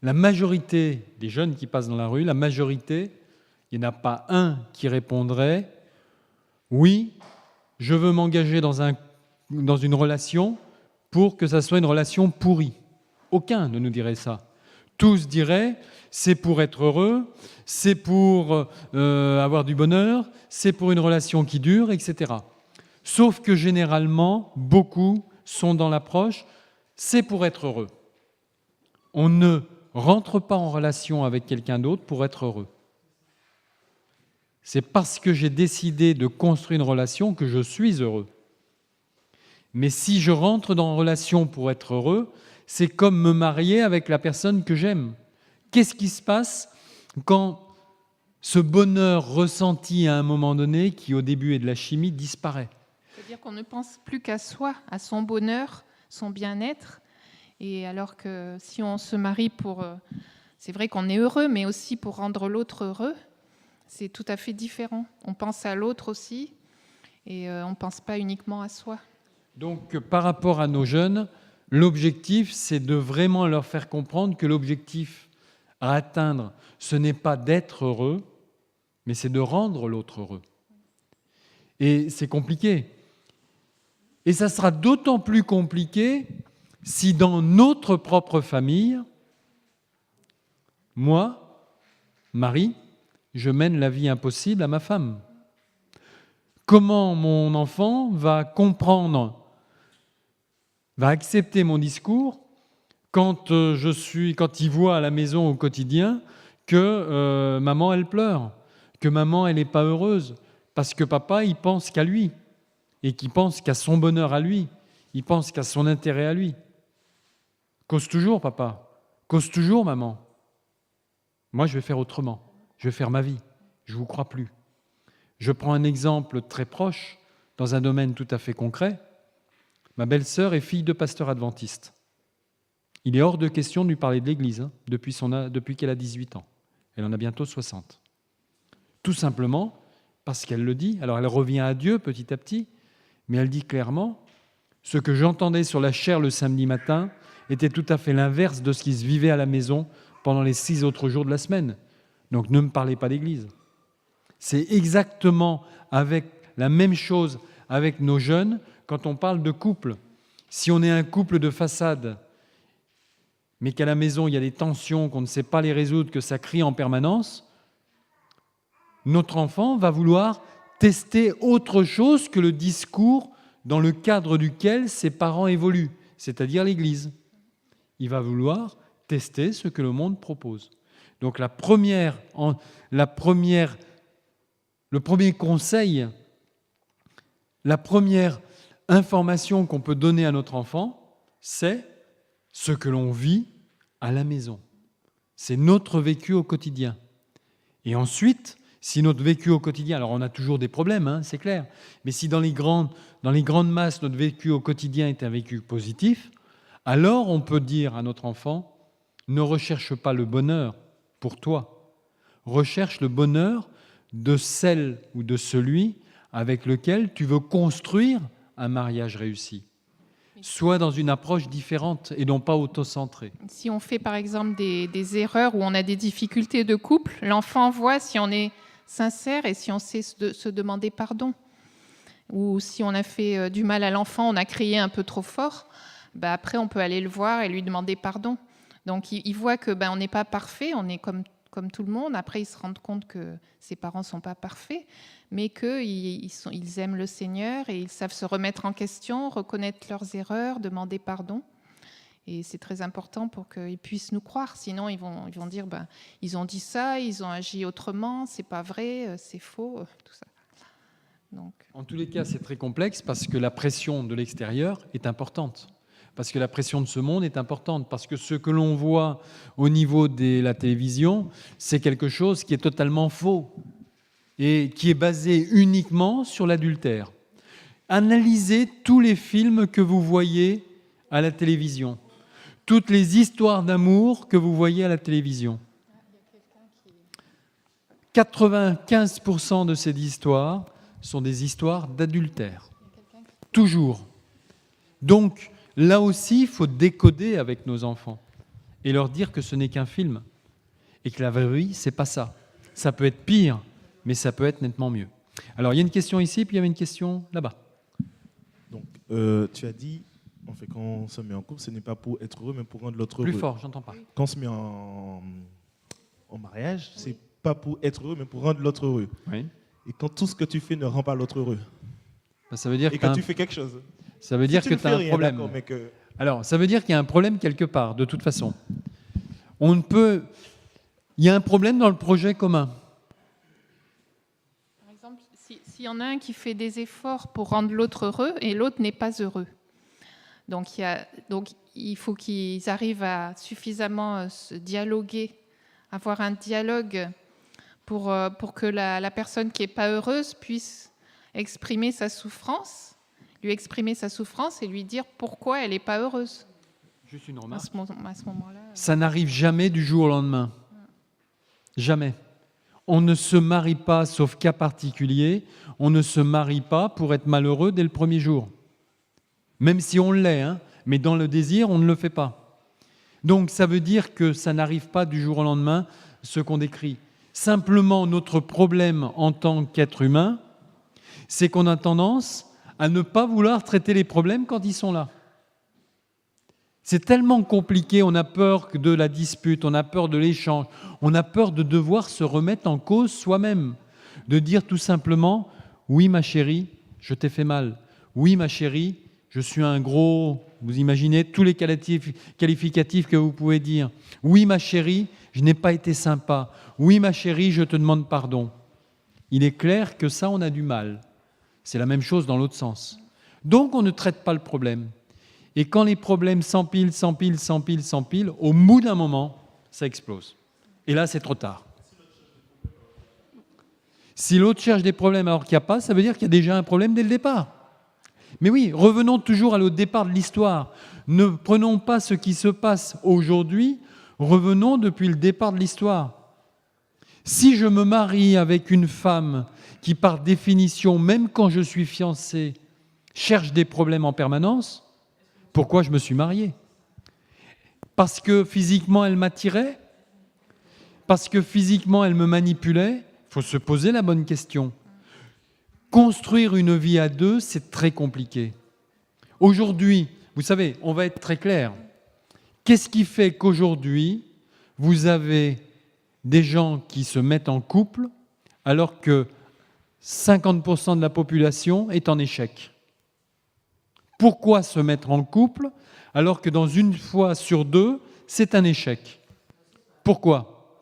la majorité des jeunes qui passent dans la rue, la majorité, il n'y en a pas un qui répondrait « Oui, je veux m'engager dans une relation pour que ça soit une relation pourrie. » Aucun ne nous dirait ça. Tous diraient « c'est pour être heureux, c'est pour avoir du bonheur, c'est pour une relation qui dure, etc. » Sauf que généralement, beaucoup sont dans l'approche « c'est pour être heureux ». On ne rentre pas en relation avec quelqu'un d'autre pour être heureux. C'est parce que j'ai décidé de construire une relation que je suis heureux. Mais si je rentre dans une relation pour être heureux, c'est comme me marier avec la personne que j'aime. Qu'est-ce qui se passe quand ce bonheur ressenti à un moment donné, qui au début est de la chimie, disparaît? C'est-à-dire qu'on ne pense plus qu'à soi, à son bonheur, son bien-être. Et alors que si on se marie c'est vrai qu'on est heureux, mais aussi pour rendre l'autre heureux, c'est tout à fait différent. On pense à l'autre aussi, et on ne pense pas uniquement à soi. Donc, par rapport à nos jeunes, l'objectif, c'est de vraiment leur faire comprendre que l'objectif à atteindre, ce n'est pas d'être heureux, mais c'est de rendre l'autre heureux. Et c'est compliqué. Et ça sera d'autant plus compliqué si dans notre propre famille, moi, Marie, je mène la vie impossible à ma femme. Comment mon enfant va comprendre, va accepter mon discours quand il voit à la maison au quotidien que maman, elle pleure, que maman, elle n'est pas heureuse, parce que papa, il pense qu'à lui, et qu'il pense qu'à son bonheur à lui, il pense qu'à son intérêt à lui. Cause toujours, papa, cause toujours, maman. Moi, je vais faire autrement, je vais faire ma vie, je ne vous crois plus. Je prends un exemple très proche, dans un domaine tout à fait concret. Ma belle-sœur est fille de pasteur adventiste. Il est hors de question de lui parler de l'Église depuis qu'elle a 18 ans. Elle en a bientôt 60. Tout simplement parce qu'elle le dit. Alors elle revient à Dieu petit à petit, mais elle dit clairement « Ce que j'entendais sur la chaire le samedi matin était tout à fait l'inverse de ce qui se vivait à la maison pendant les 6 autres jours de la semaine. Donc ne me parlez pas d'Église. » C'est exactement avec la même chose avec nos jeunes quand on parle de couple. Si on est un couple de façade, mais qu'à la maison il y a des tensions, qu'on ne sait pas les résoudre, que ça crie en permanence, notre enfant va vouloir tester autre chose que le discours dans le cadre duquel ses parents évoluent, c'est-à-dire l'Église. Il va vouloir tester ce que le monde propose. Donc le premier conseil, la première information qu'on peut donner à notre enfant, c'est ce que l'on vit à la maison. C'est notre vécu au quotidien. Et ensuite, si notre vécu au quotidien, alors on a toujours des problèmes, c'est clair, mais si dans les grandes masses, notre vécu au quotidien est un vécu positif, alors on peut dire à notre enfant, ne recherche pas le bonheur pour toi, recherche le bonheur de celle ou de celui avec lequel tu veux construire un mariage réussi. Soit dans une approche différente et non pas autocentrée. Si on fait par exemple des erreurs où on a des difficultés de couple, l'enfant voit si on est sincère et si on sait se demander pardon. Ou si on a fait du mal à l'enfant, on a crié un peu trop fort, après on peut aller le voir et lui demander pardon. Donc il voit que on n'est pas parfait, on est comme tout le monde. Après, ils se rendent compte que ses parents ne sont pas parfaits, mais qu'ils aiment le Seigneur et ils savent se remettre en question, reconnaître leurs erreurs, demander pardon. Et c'est très important pour qu'ils puissent nous croire. Sinon, ils vont dire, ils ont dit ça, ils ont agi autrement, c'est pas vrai, c'est faux, tout ça. Donc... En tous les cas, c'est très complexe parce que la pression de l'extérieur est importante. Parce que la pression de ce monde est importante, parce que ce que l'on voit au niveau de la télévision, c'est quelque chose qui est totalement faux et qui est basé uniquement sur l'adultère. Analysez tous les films que vous voyez à la télévision, toutes les histoires d'amour que vous voyez à la télévision. 95% de ces histoires sont des histoires d'adultère. Toujours. Donc, là aussi, il faut décoder avec nos enfants et leur dire que ce n'est qu'un film et que la vraie vie, c'est pas ça. Ça peut être pire, mais ça peut être nettement mieux. Alors, il y a une question ici, puis il y avait une question là-bas. Donc, tu as dit, en fait, quand on se met en couple, ce n'est pas pour être heureux, mais pour rendre l'autre heureux. Plus fort, j'entends pas. Quand on se met en mariage, c'est pas pour être heureux, mais pour rendre l'autre heureux. Oui. Et quand tout ce que tu fais ne rend pas l'autre heureux. Ça veut dire et que tu fais quelque chose. Ça veut dire si que tu tu as un problème. Alors, ça veut dire qu'il y a un problème quelque part, de toute façon. Il y a un problème dans le projet commun. Par exemple, s'il y en a un qui fait des efforts pour rendre l'autre heureux et l'autre n'est pas heureux. Donc il faut qu'ils arrivent à suffisamment se dialoguer, avoir un dialogue pour que la personne qui n'est pas heureuse puisse exprimer sa souffrance, lui exprimer sa souffrance et lui dire pourquoi elle n'est pas heureuse. Juste une remarque. À ce moment-là. Ça n'arrive jamais du jour au lendemain. Jamais. On ne se marie pas, sauf cas particulier, on ne se marie pas pour être malheureux dès le premier jour. Même si on l'est, mais dans le désir, on ne le fait pas. Donc ça veut dire que ça n'arrive pas du jour au lendemain, ce qu'on décrit. Simplement, notre problème en tant qu'être humain, c'est qu'on a tendance à ne pas vouloir traiter les problèmes quand ils sont là. C'est tellement compliqué, on a peur de la dispute, on a peur de l'échange, on a peur de devoir se remettre en cause soi-même, de dire tout simplement « Oui, ma chérie, je t'ai fait mal. Oui, ma chérie, je suis un gros... » Vous imaginez tous les qualificatifs que vous pouvez dire. « Oui, ma chérie, je n'ai pas été sympa. Oui, ma chérie, je te demande pardon. » Il est clair que ça, on a du mal. C'est la même chose dans l'autre sens. Donc, on ne traite pas le problème. Et quand les problèmes s'empilent, au bout d'un moment, ça explose. Et là, c'est trop tard. Si l'autre cherche des problèmes alors qu'il n'y a pas, ça veut dire qu'il y a déjà un problème dès le départ. Mais oui, revenons toujours au départ de l'histoire. Ne prenons pas ce qui se passe aujourd'hui, revenons depuis le départ de l'histoire. Si je me marie avec une femme qui, par définition, même quand je suis fiancé, cherche des problèmes en permanence, pourquoi je me suis marié? Parce que physiquement, elle m'attirait? Parce que physiquement, elle me manipulait? Il faut se poser la bonne question. Construire une vie à deux, c'est très compliqué. Aujourd'hui, vous savez, on va être très clair. Qu'est-ce qui fait qu'aujourd'hui, vous avez des gens qui se mettent en couple alors que 50% de la population est en échec? Pourquoi se mettre en couple alors que dans une fois sur deux, c'est un échec? Pourquoi?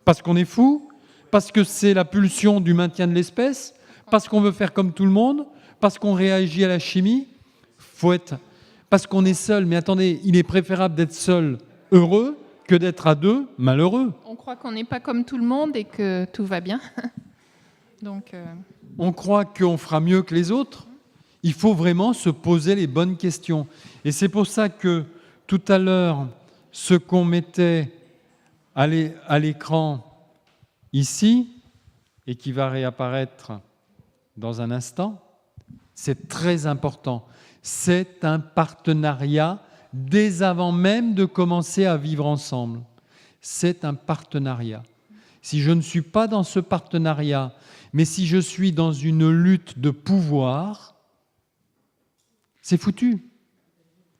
Parce qu'on est fou? Parce que c'est la pulsion du maintien de l'espèce? Parce qu'on veut faire comme tout le monde? Parce qu'on réagit à la chimie? Parce qu'on est seul. Mais attendez, il est préférable d'être seul heureux que d'être à deux malheureux. On croit qu'on n'est pas comme tout le monde et que tout va bien. Donc, on croit qu'on fera mieux que les autres. Il faut vraiment se poser les bonnes questions. Et c'est pour ça que tout à l'heure, ce qu'on mettait à l'écran ici, et qui va réapparaître dans un instant, c'est très important. C'est un partenariat dès avant même de commencer à vivre ensemble. C'est un partenariat. Si je ne suis pas dans ce partenariat, mais si je suis dans une lutte de pouvoir, c'est foutu.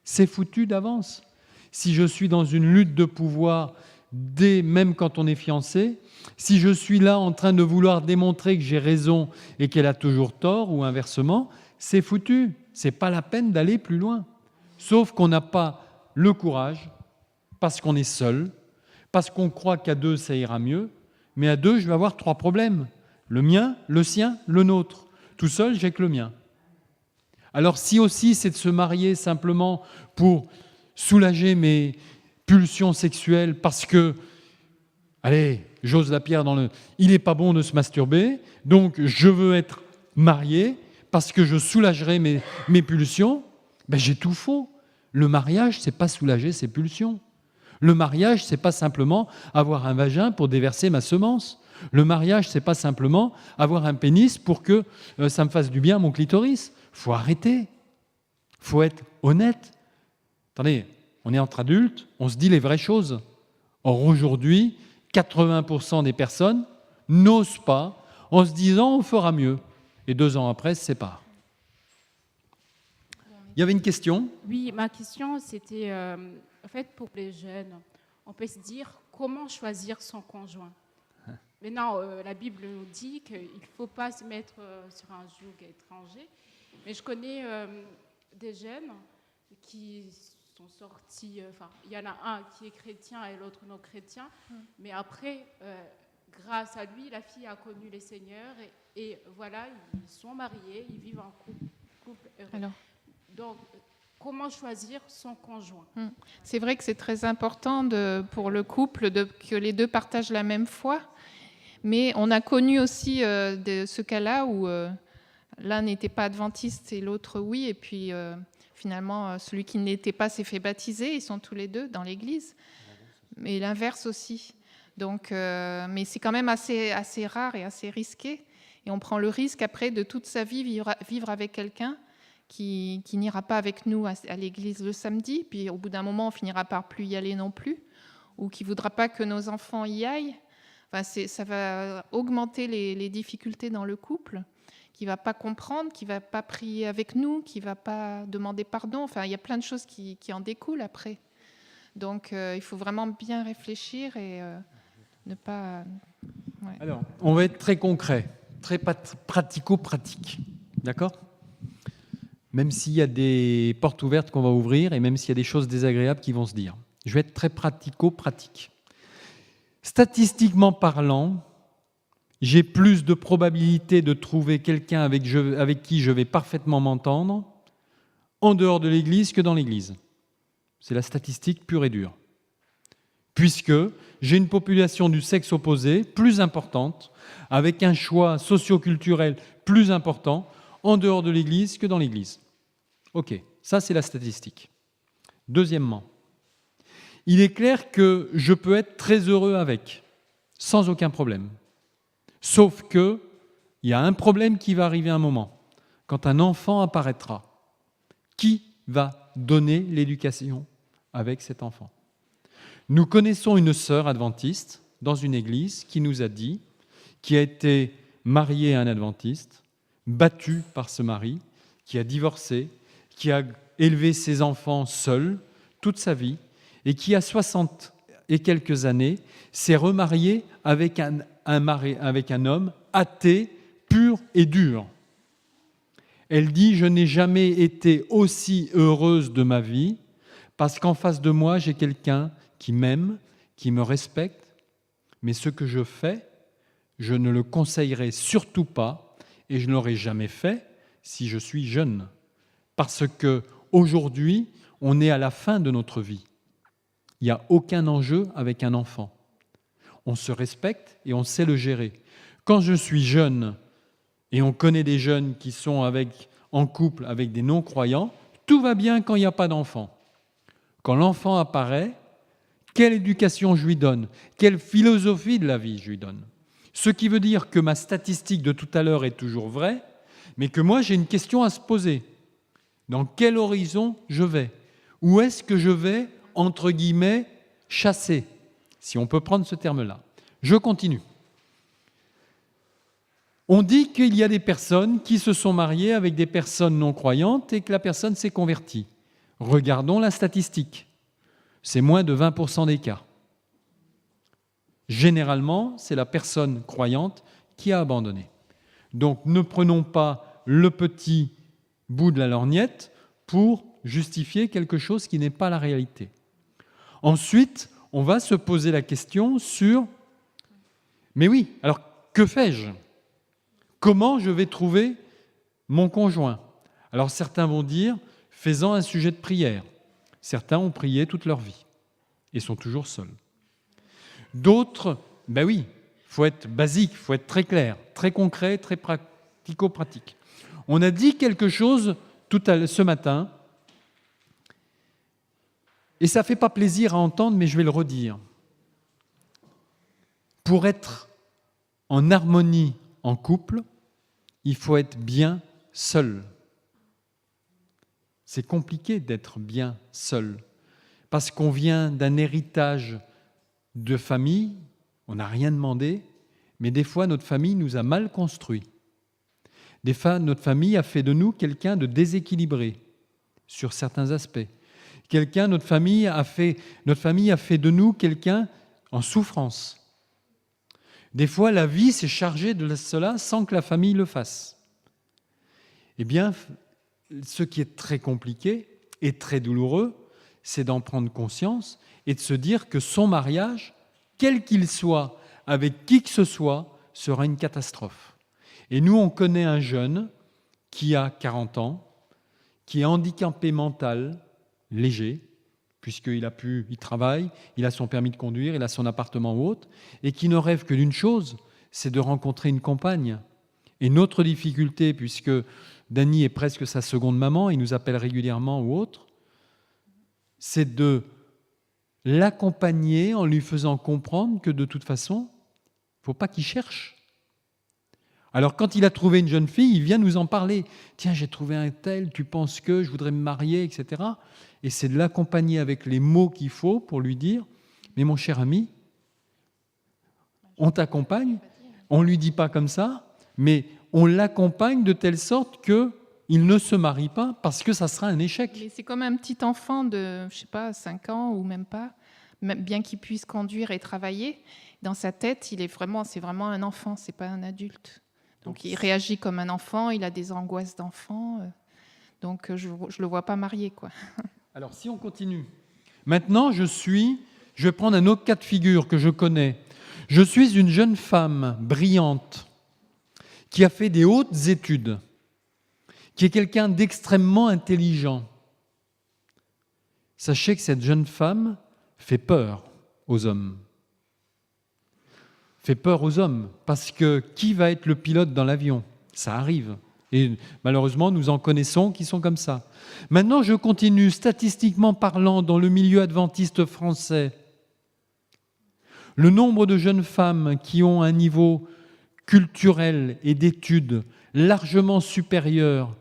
C'est foutu d'avance. Si je suis dans une lutte de pouvoir, même quand on est fiancé, si je suis là en train de vouloir démontrer que j'ai raison et qu'elle a toujours tort, ou inversement, c'est foutu. Ce n'est pas la peine d'aller plus loin. Sauf qu'on n'a pas le courage, parce qu'on est seul, parce qu'on croit qu'à deux, ça ira mieux, mais à deux, je vais avoir 3 problèmes. Le mien, le sien, le nôtre. Tout seul, j'ai que le mien. Alors si aussi c'est de se marier simplement pour soulager mes pulsions sexuelles parce que, allez, j'ose la pierre il n'est pas bon de se masturber, donc je veux être marié parce que je soulagerai mes pulsions, ben j'ai tout faux. Le mariage, c'est pas soulager ses pulsions. Le mariage, c'est pas simplement avoir un vagin pour déverser ma semence. Le mariage, c'est pas simplement avoir un pénis pour que ça me fasse du bien à mon clitoris. Faut arrêter. Faut être honnête. Attendez, on est entre adultes, on se dit les vraies choses. Or aujourd'hui, 80% des personnes n'osent pas en se disant on fera mieux. Et 2 ans après, se séparent. Il y avait une question? Oui, ma question, c'était, en fait, pour les jeunes, on peut se dire comment choisir son conjoint. Maintenant, la Bible nous dit qu'il ne faut pas se mettre sur un joug étranger. Mais je connais des jeunes qui sont sortis, il y en a un qui est chrétien et l'autre non chrétien, mais après, grâce à lui, la fille a connu le Seigneur et voilà, ils sont mariés, ils vivent en couple heureux. Alors. Donc, comment choisir son conjoint? C'est vrai que c'est très important pour le couple que les deux partagent la même foi, mais on a connu aussi ce cas-là où l'un n'était pas adventiste et l'autre oui, et puis finalement celui qui ne l'était pas s'est fait baptiser, ils sont tous les deux dans l'église, mais l'inverse aussi. Donc, mais c'est quand même assez rare et assez risqué, et on prend le risque après de toute sa vie vivre avec quelqu'un qui n'ira pas avec nous à l'église le samedi, puis au bout d'un moment, on finira par plus y aller non plus, ou qui ne voudra pas que nos enfants y aillent. Enfin, ça va augmenter les difficultés dans le couple. va pas comprendre, qui va pas prier avec nous, qui va pas demander pardon. Enfin, il y a plein de choses qui en découlent après. Donc, il faut vraiment bien réfléchir et ne pas... ouais. Alors, on va être très concret, très pratico-pratique. D'accord ? Même s'il y a des portes ouvertes qu'on va ouvrir et même s'il y a des choses désagréables qui vont se dire. Je vais être très pratico-pratique. Statistiquement parlant, j'ai plus de probabilité de trouver quelqu'un avec qui je vais parfaitement m'entendre en dehors de l'Église que dans l'Église. C'est la statistique pure et dure. Puisque j'ai une population du sexe opposé plus importante, avec un choix socio-culturel plus important en dehors de l'Église que dans l'Église. Ok, ça c'est la statistique. Deuxièmement, il est clair que je peux être très heureux avec, sans aucun problème. Sauf qu'il y a un problème qui va arriver à un moment. Quand un enfant apparaîtra, qui va donner l'éducation avec cet enfant ? Nous connaissons une sœur adventiste dans une église qui nous a dit, qui a été mariée à un adventiste, battue par ce mari, qui a divorcé, qui a élevé ses enfants seule toute sa vie et qui, à 60 et quelques années, s'est remariée avec un homme athée, pur et dur. Elle dit « Je n'ai jamais été aussi heureuse de ma vie parce qu'en face de moi, j'ai quelqu'un qui m'aime, qui me respecte, mais ce que je fais, je ne le conseillerais surtout pas et je ne l'aurais jamais fait si je suis jeune. Parce qu'aujourd'hui, on est à la fin de notre vie. Il n'y a aucun enjeu avec un enfant. On se respecte et on sait le gérer. Quand je suis jeune, et on connaît des jeunes qui sont en couple avec des non-croyants, tout va bien quand il n'y a pas d'enfant. Quand l'enfant apparaît, quelle éducation je lui donne ? Quelle philosophie de la vie je lui donne ? Ce qui veut dire que ma statistique de tout à l'heure est toujours vraie, mais que moi j'ai une question à se poser. Dans quel horizon je vais ? Où est-ce que je vais, entre guillemets, chasser ? Si on peut prendre ce terme-là. Je continue. On dit qu'il y a des personnes qui se sont mariées avec des personnes non-croyantes et que la personne s'est convertie. Regardons la statistique. C'est moins de 20% des cas. Généralement, c'est la personne croyante qui a abandonné. Donc, ne prenons pas le petit bout de la lorgnette pour justifier quelque chose qui n'est pas la réalité. Ensuite, on va se poser la question sur « Mais oui, alors que fais-je ? Comment je vais trouver mon conjoint ?» Alors certains vont dire « Fais-en un sujet de prière ». Certains ont prié toute leur vie et sont toujours seuls. D'autres, ben oui, il faut être basique, il faut être très clair, très concret, très pratico-pratique. On a dit quelque chose ce matin, et ça ne fait pas plaisir à entendre, mais je vais le redire. Pour être en harmonie en couple, il faut être bien seul. C'est compliqué d'être bien seul, parce qu'on vient d'un héritage de famille, on n'a rien demandé, mais des fois notre famille nous a mal construits. Des fois notre famille a fait de nous quelqu'un de déséquilibré sur certains aspects. Notre famille a fait de nous quelqu'un en souffrance. Des fois, la vie s'est chargée de cela sans que la famille le fasse. Eh bien, ce qui est très compliqué et très douloureux, c'est d'en prendre conscience et de se dire que son mariage, quel qu'il soit, avec qui que ce soit, sera une catastrophe. Et nous, on connaît un jeune qui a 40 ans, qui est handicapé mental, léger, puisqu'il travaille, il a son permis de conduire, il a son appartement ou autre, et qui ne rêve que d'une chose, c'est de rencontrer une compagne. Et notre difficulté, puisque Dany est presque sa seconde maman, il nous appelle régulièrement ou autre, c'est de l'accompagner en lui faisant comprendre que de toute façon, il ne faut pas qu'il cherche. Alors quand il a trouvé une jeune fille, il vient nous en parler. « Tiens, j'ai trouvé un tel, tu penses que je voudrais me marier, etc. » Et c'est de l'accompagner avec les mots qu'il faut pour lui dire « Mais mon cher ami, on t'accompagne, on ne lui dit pas comme ça, mais on l'accompagne de telle sorte qu'il ne se marie pas parce que ça sera un échec. Mais c'est comme un petit enfant de, je sais pas, 5 ans ou même pas, bien qu'il puisse conduire et travailler, dans sa tête, c'est vraiment un enfant, c'est pas un adulte. Donc il réagit comme un enfant, il a des angoisses d'enfant, donc je le vois pas marié, quoi. Alors si on continue. Maintenant, je vais prendre un autre cas de figure que je connais. Je suis une jeune femme brillante qui a fait des hautes études, qui est quelqu'un d'extrêmement intelligent. Sachez que cette jeune femme fait peur aux hommes. Fait peur aux hommes, parce que qui va être le pilote dans l'avion? Ça arrive. Et malheureusement, nous en connaissons qui sont comme ça. Maintenant, je continue, statistiquement parlant, dans le milieu adventiste français. Le nombre de jeunes femmes qui ont un niveau culturel et d'études largement supérieur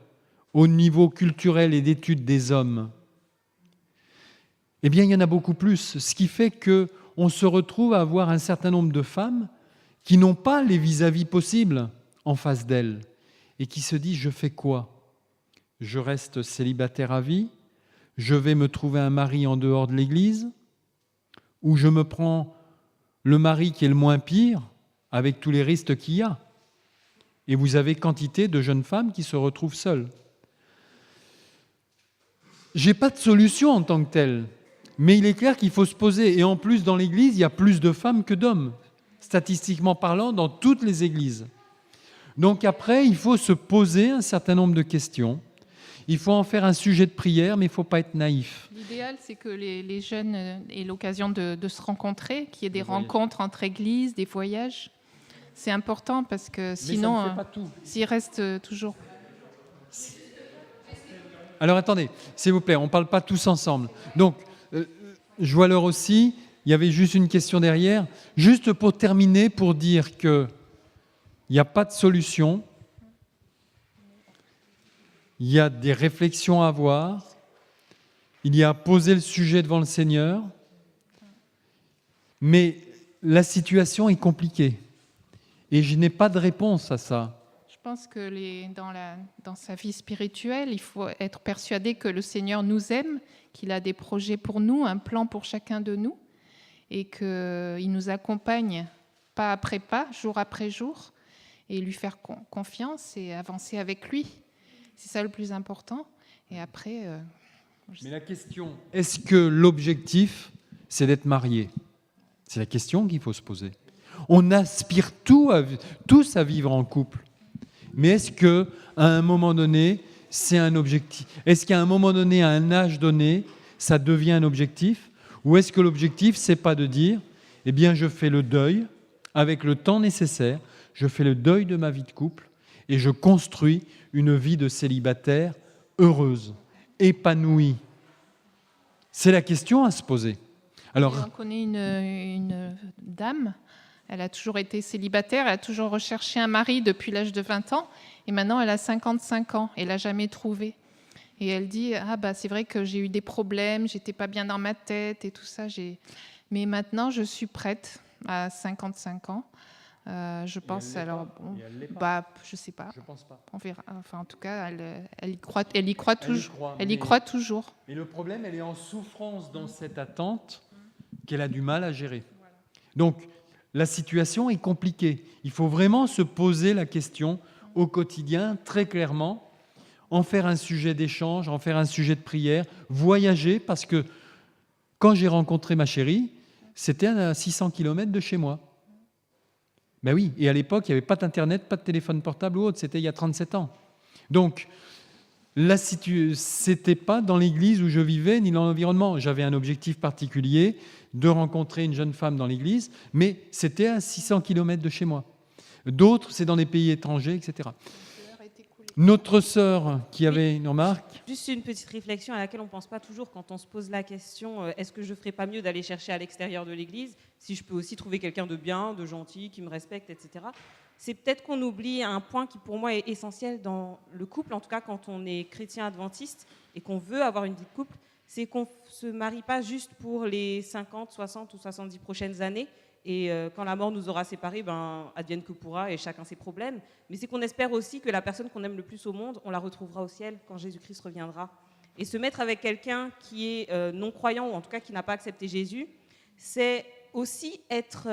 au niveau culturel et d'études des hommes, eh bien, il y en a beaucoup plus. Ce qui fait qu'on se retrouve à avoir un certain nombre de femmes qui n'ont pas les vis-à-vis possibles en face d'elles et qui se disent « je fais quoi ? Je reste célibataire à vie ? Je vais me trouver un mari en dehors de l'Église ? Ou je me prends le mari qui est le moins pire avec tous les risques qu'il y a ?» Et vous avez quantité de jeunes femmes qui se retrouvent seules. Je n'ai pas de solution en tant que telle, mais il est clair qu'il faut se poser. Et en plus, dans l'Église, il y a plus de femmes que d'hommes, statistiquement parlant, dans toutes les églises. Donc après, il faut se poser un certain nombre de questions. Il faut en faire un sujet de prière, mais il ne faut pas être naïf. L'idéal, c'est que les jeunes aient l'occasion de se rencontrer, qu'il y ait des rencontres entre églises, des voyages. C'est important parce que sinon, mais ça ne fait pas tout. s'ils restent toujours... Alors attendez, s'il vous plaît, on ne parle pas tous ensemble. Donc, je vois l'heure aussi, il y avait juste une question derrière. Juste pour terminer, pour dire qu'il n'y a pas de solution, il y a des réflexions à avoir, il y a à poser le sujet devant le Seigneur, mais la situation est compliquée et je n'ai pas de réponse à ça. Je pense que dans sa vie spirituelle, il faut être persuadé que le Seigneur nous aime, qu'il a des projets pour nous, un plan pour chacun de nous, et qu'il nous accompagne pas après pas, jour après jour, et lui faire confiance et avancer avec lui. C'est ça le plus important. Et après... Mais la question, est-ce que l'objectif, c'est d'être marié? C'est la question qu'il faut se poser. On aspire tous à vivre en couple. Mais est-ce qu'à un moment donné, c'est un objectif? Est-ce qu'à un moment donné, à un âge donné, ça devient un objectif? Ou est-ce que l'objectif, c'est pas de dire, eh bien, je fais le deuil avec le temps nécessaire, je fais le deuil de ma vie de couple et je construis une vie de célibataire heureuse, épanouie? C'est la question à se poser. Alors, on connaît une dame, elle a toujours été célibataire, elle a toujours recherché un mari depuis l'âge de 20 ans, et maintenant elle a 55 ans, et elle n'a jamais trouvé. Et elle dit, c'est vrai que j'ai eu des problèmes, j'étais pas bien dans ma tête et tout ça, mais maintenant je suis prête à 55 ans. Je pense, alors, bon, je sais pas. je pense pas. On verra. Enfin, en tout cas, elle y croit toujours. Mais le problème, elle est en souffrance dans cette attente qu'elle a du mal à gérer. Donc, la situation est compliquée. Il faut vraiment se poser la question au quotidien, très clairement, en faire un sujet d'échange, en faire un sujet de prière, voyager, parce que quand j'ai rencontré ma chérie, c'était à 600 km de chez moi. Ben oui, et à l'époque, il n'y avait pas d'Internet, pas de téléphone portable ou autre, c'était il y a 37 ans. Donc, c'était pas dans l'église où je vivais, ni dans l'environnement. J'avais un objectif particulier, de rencontrer une jeune femme dans l'église, mais c'était à 600 km de chez moi. D'autres, c'est dans des pays étrangers, etc. Notre sœur qui avait une remarque. Juste une petite réflexion à laquelle on ne pense pas toujours quand on se pose la question est-ce que je ne ferais pas mieux d'aller chercher à l'extérieur de l'église si je peux aussi trouver quelqu'un de bien, de gentil, qui me respecte, etc. C'est peut-être qu'on oublie un point qui pour moi est essentiel dans le couple, en tout cas quand on est chrétien adventiste et qu'on veut avoir une vie de couple, c'est qu'on ne se marie pas juste pour les 50, 60 ou 70 prochaines années, Et quand la mort nous aura séparés, ben, advienne que pourra, et chacun ses problèmes. Mais c'est qu'on espère aussi que la personne qu'on aime le plus au monde, on la retrouvera au ciel quand Jésus-Christ reviendra. Et se mettre avec quelqu'un qui est non-croyant, ou en tout cas qui n'a pas accepté Jésus, c'est aussi être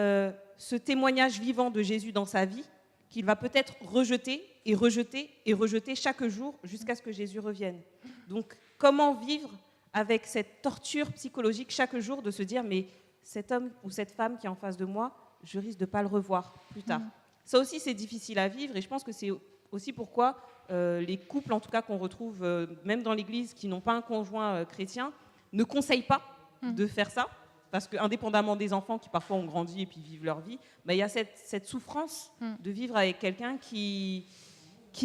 ce témoignage vivant de Jésus dans sa vie, qu'il va peut-être rejeter et rejeter et rejeter chaque jour jusqu'à ce que Jésus revienne. Donc, comment vivre avec cette torture psychologique chaque jour de se dire, mais cet homme ou cette femme qui est en face de moi, je risque de ne pas le revoir plus tard. Ça aussi, c'est difficile à vivre, et je pense que c'est aussi pourquoi les couples, en tout cas qu'on retrouve même dans l'Église, qui n'ont pas un conjoint chrétien, ne conseillent pas de faire ça, parce qu'indépendamment des enfants qui parfois ont grandi et puis vivent leur vie, il y a cette souffrance de vivre avec quelqu'un qui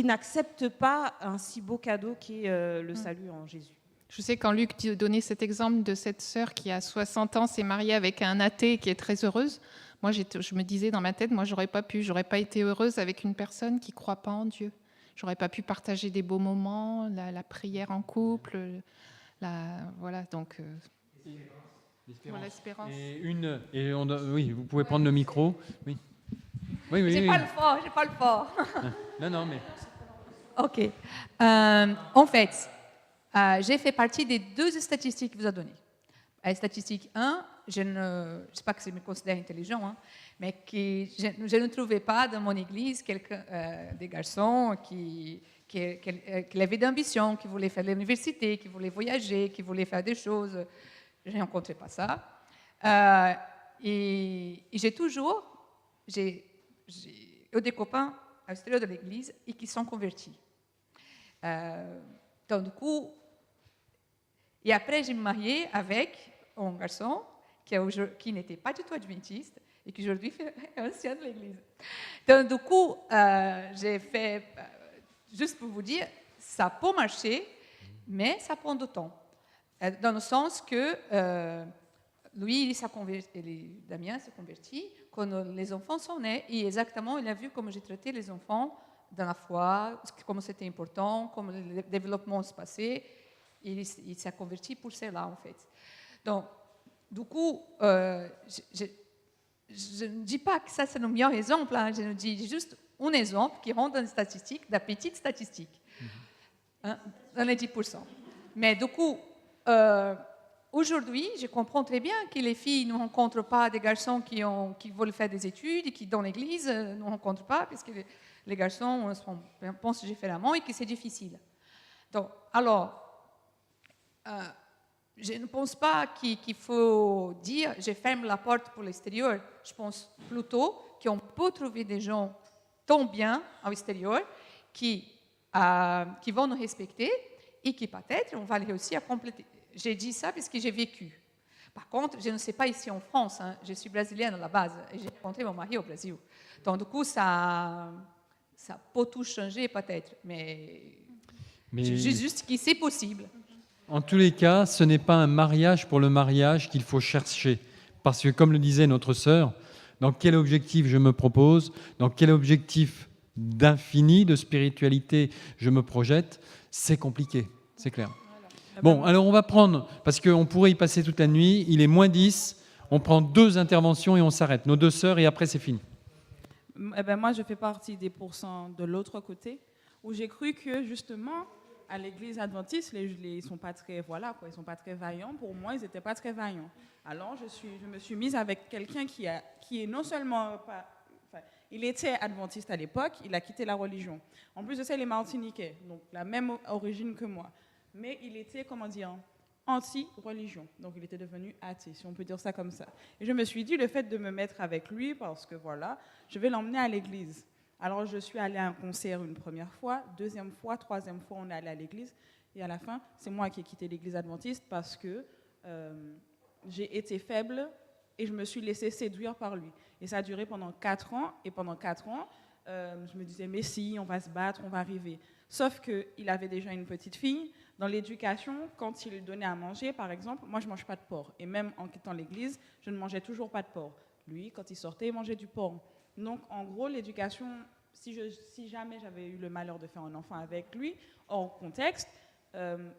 n'accepte pas un si beau cadeau qui est le salut en Jésus. Je sais quand Luc donnait cet exemple de cette sœur qui a 60 ans, s'est mariée avec un athée qui est très heureuse. Moi, je me disais dans ma tête, moi, j'aurais pas été heureuse avec une personne qui croit pas en Dieu. J'aurais pas pu partager des beaux moments, la prière en couple, voilà. Donc, l'espérance. Oui, vous pouvez prendre le micro. Oui. Oui. J'ai pas le fort. Non, mais. Ok. En fait, j'ai fait partie des 2 statistiques qu'il vous a données. Statistique 1, je ne sais pas que je me considère intelligent, hein, mais je ne trouvais pas dans mon église des garçons qui avaient d'ambition, qui voulaient faire l'université, qui voulaient voyager, qui voulaient faire des choses. Je ne rencontrais pas ça. Et j'ai eu des copains à l'extérieur de l'église et qui sont convertis. Donc, du coup, et après, j'ai me mariée avec un garçon qui n'était pas du tout adventiste et qui aujourd'hui est ancien de l'église. Donc, du coup, j'ai fait, juste pour vous dire, ça peut marcher, mais ça prend du temps. Dans le sens que lui, Damien s'est converti quand les enfants sont nés et exactement, il a vu comment j'ai traité les enfants dans la foi, comment c'était important, comment le développement se passait. Il s'est converti pour cela, en fait. Donc, du coup, je ne dis pas que ça, c'est le meilleur exemple. Hein, je dis juste un exemple qui rentre dans les statistiques, la petite statistique, hein, dans les 10%. Mais du coup, aujourd'hui, je comprends très bien que les filles ne rencontrent pas des garçons qui veulent faire des études et qui, dans l'église, ne rencontrent pas, parce que les garçons pensent différemment et que c'est difficile. Donc, alors, je ne pense pas qu'il faut dire « je ferme la porte pour l'extérieur ». Je pense plutôt qu'on peut trouver des gens tant bien à l'extérieur qui vont nous respecter et qui peut-être on va réussir à compléter. J'ai dit ça parce que j'ai vécu. Par contre, je ne sais pas ici en France, hein, je suis brésilienne à la base et j'ai rencontré mon mari au Brésil. Donc du coup, ça peut tout changer peut-être, mais juste que c'est possible. En tous les cas, ce n'est pas un mariage pour le mariage qu'il faut chercher. Parce que, comme le disait notre sœur, dans quel objectif je me propose, dans quel objectif d'infini, de spiritualité je me projette, c'est compliqué, c'est clair. Bon, alors on va prendre, parce qu'on pourrait y passer toute la nuit, il est moins 10, on prend 2 interventions et on s'arrête. Nos 2 sœurs et après c'est fini. Moi, je fais partie des pourcents de l'autre côté, où j'ai cru que justement, à l'église adventiste, ils sont pas très, ils sont pas très vaillants. Pour moi, ils n'étaient pas très vaillants. Alors, je me suis mise avec quelqu'un qui est non seulement pas, il était adventiste à l'époque, il a quitté la religion. En plus de ça, il est martiniquais, donc la même origine que moi. Mais il était, anti-religion. Donc, il était devenu athée, si on peut dire ça comme ça. Et je me suis dit, le fait de me mettre avec lui, parce que je vais l'emmener à l'église. Alors, je suis allée à un concert une première fois, 2e fois, 3e fois, on est allé à l'église. Et à la fin, c'est moi qui ai quitté l'église adventiste parce que j'ai été faible et je me suis laissée séduire par lui. Et ça a duré pendant 4 ans. Et pendant 4 ans, je me disais, mais si, on va se battre, on va arriver. Sauf qu'il avait déjà une petite fille. Dans l'éducation, quand il donnait à manger, par exemple, moi, je ne mange pas de porc. Et même en quittant l'église, je ne mangeais toujours pas de porc. Lui, quand il sortait, il mangeait du porc. Donc, en gros, l'éducation, si jamais j'avais eu le malheur de faire un enfant avec lui, hors contexte,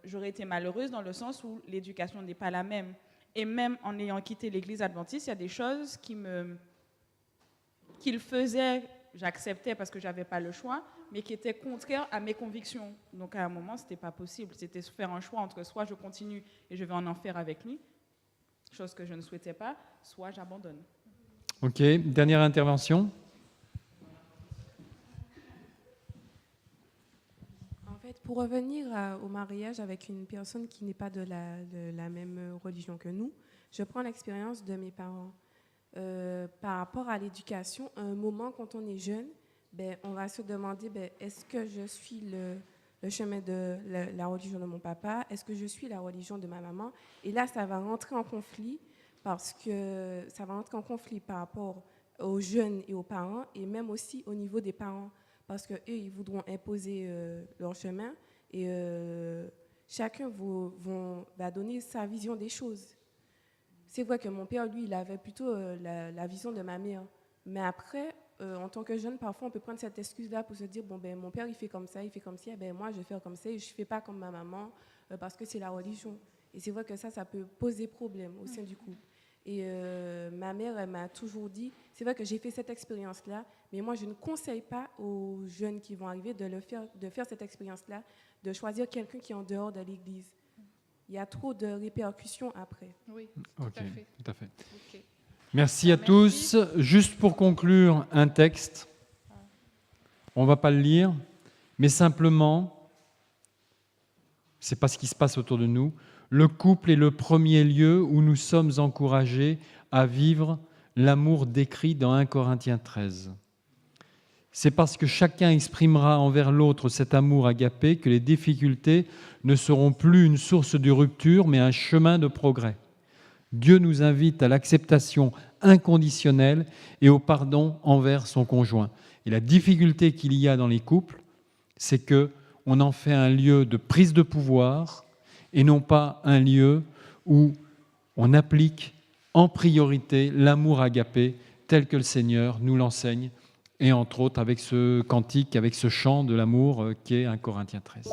j'aurais été malheureuse dans le sens où l'éducation n'est pas la même. Et même en ayant quitté l'église adventiste, il y a des choses qui me qu'il faisait, j'acceptais parce que je n'avais pas le choix, mais qui était contraire à mes convictions. Donc à un moment, ce n'était pas possible. C'était faire un choix entre soit je continue et je vais en enfer avec lui, chose que je ne souhaitais pas, soit j'abandonne. Ok, dernière intervention. En fait, pour revenir au mariage avec une personne qui n'est pas de la même religion que nous, je prends l'expérience de mes parents. Par rapport à l'éducation, à un moment, quand on est jeune, on va se demander, est-ce que je suis le chemin de la religion de mon papa? Est-ce que je suis la religion de ma maman? Et là, ça va rentrer en conflit par rapport aux jeunes et aux parents, et même aussi au niveau des parents, parce qu'eux, ils voudront imposer leur chemin, et chacun va donner sa vision des choses. C'est vrai que mon père, lui, il avait plutôt la vision de ma mère. Mais après, en tant que jeune, parfois, on peut prendre cette excuse-là pour se dire, mon père, il fait comme ça, il fait comme ci, moi, je vais faire comme ça, et je ne fais pas comme ma maman, parce que c'est la religion. Et c'est vrai que ça peut poser problème au sein du couple. Et ma mère, elle m'a toujours dit, c'est vrai que j'ai fait cette expérience-là, mais moi, je ne conseille pas aux jeunes qui vont arriver de faire cette expérience-là, de choisir quelqu'un qui est en dehors de l'Église. Il y a trop de répercussions après. Oui, Ok, tout à fait. tout à fait. Ok. Merci à tous. Juste pour conclure, un texte. On ne va pas le lire, mais simplement, c'est pas ce qui se passe autour de nous. Le couple est le premier lieu où nous sommes encouragés à vivre l'amour décrit dans 1 Corinthiens 13. C'est parce que chacun exprimera envers l'autre cet amour agapé que les difficultés ne seront plus une source de rupture, mais un chemin de progrès. Dieu nous invite à l'acceptation inconditionnelle et au pardon envers son conjoint. Et la difficulté qu'il y a dans les couples, c'est qu'on en fait un lieu de prise de pouvoir et non pas un lieu où on applique en priorité l'amour agapé tel que le Seigneur nous l'enseigne, et entre autres avec ce cantique, avec ce chant de l'amour qui est 1 Corinthiens 13.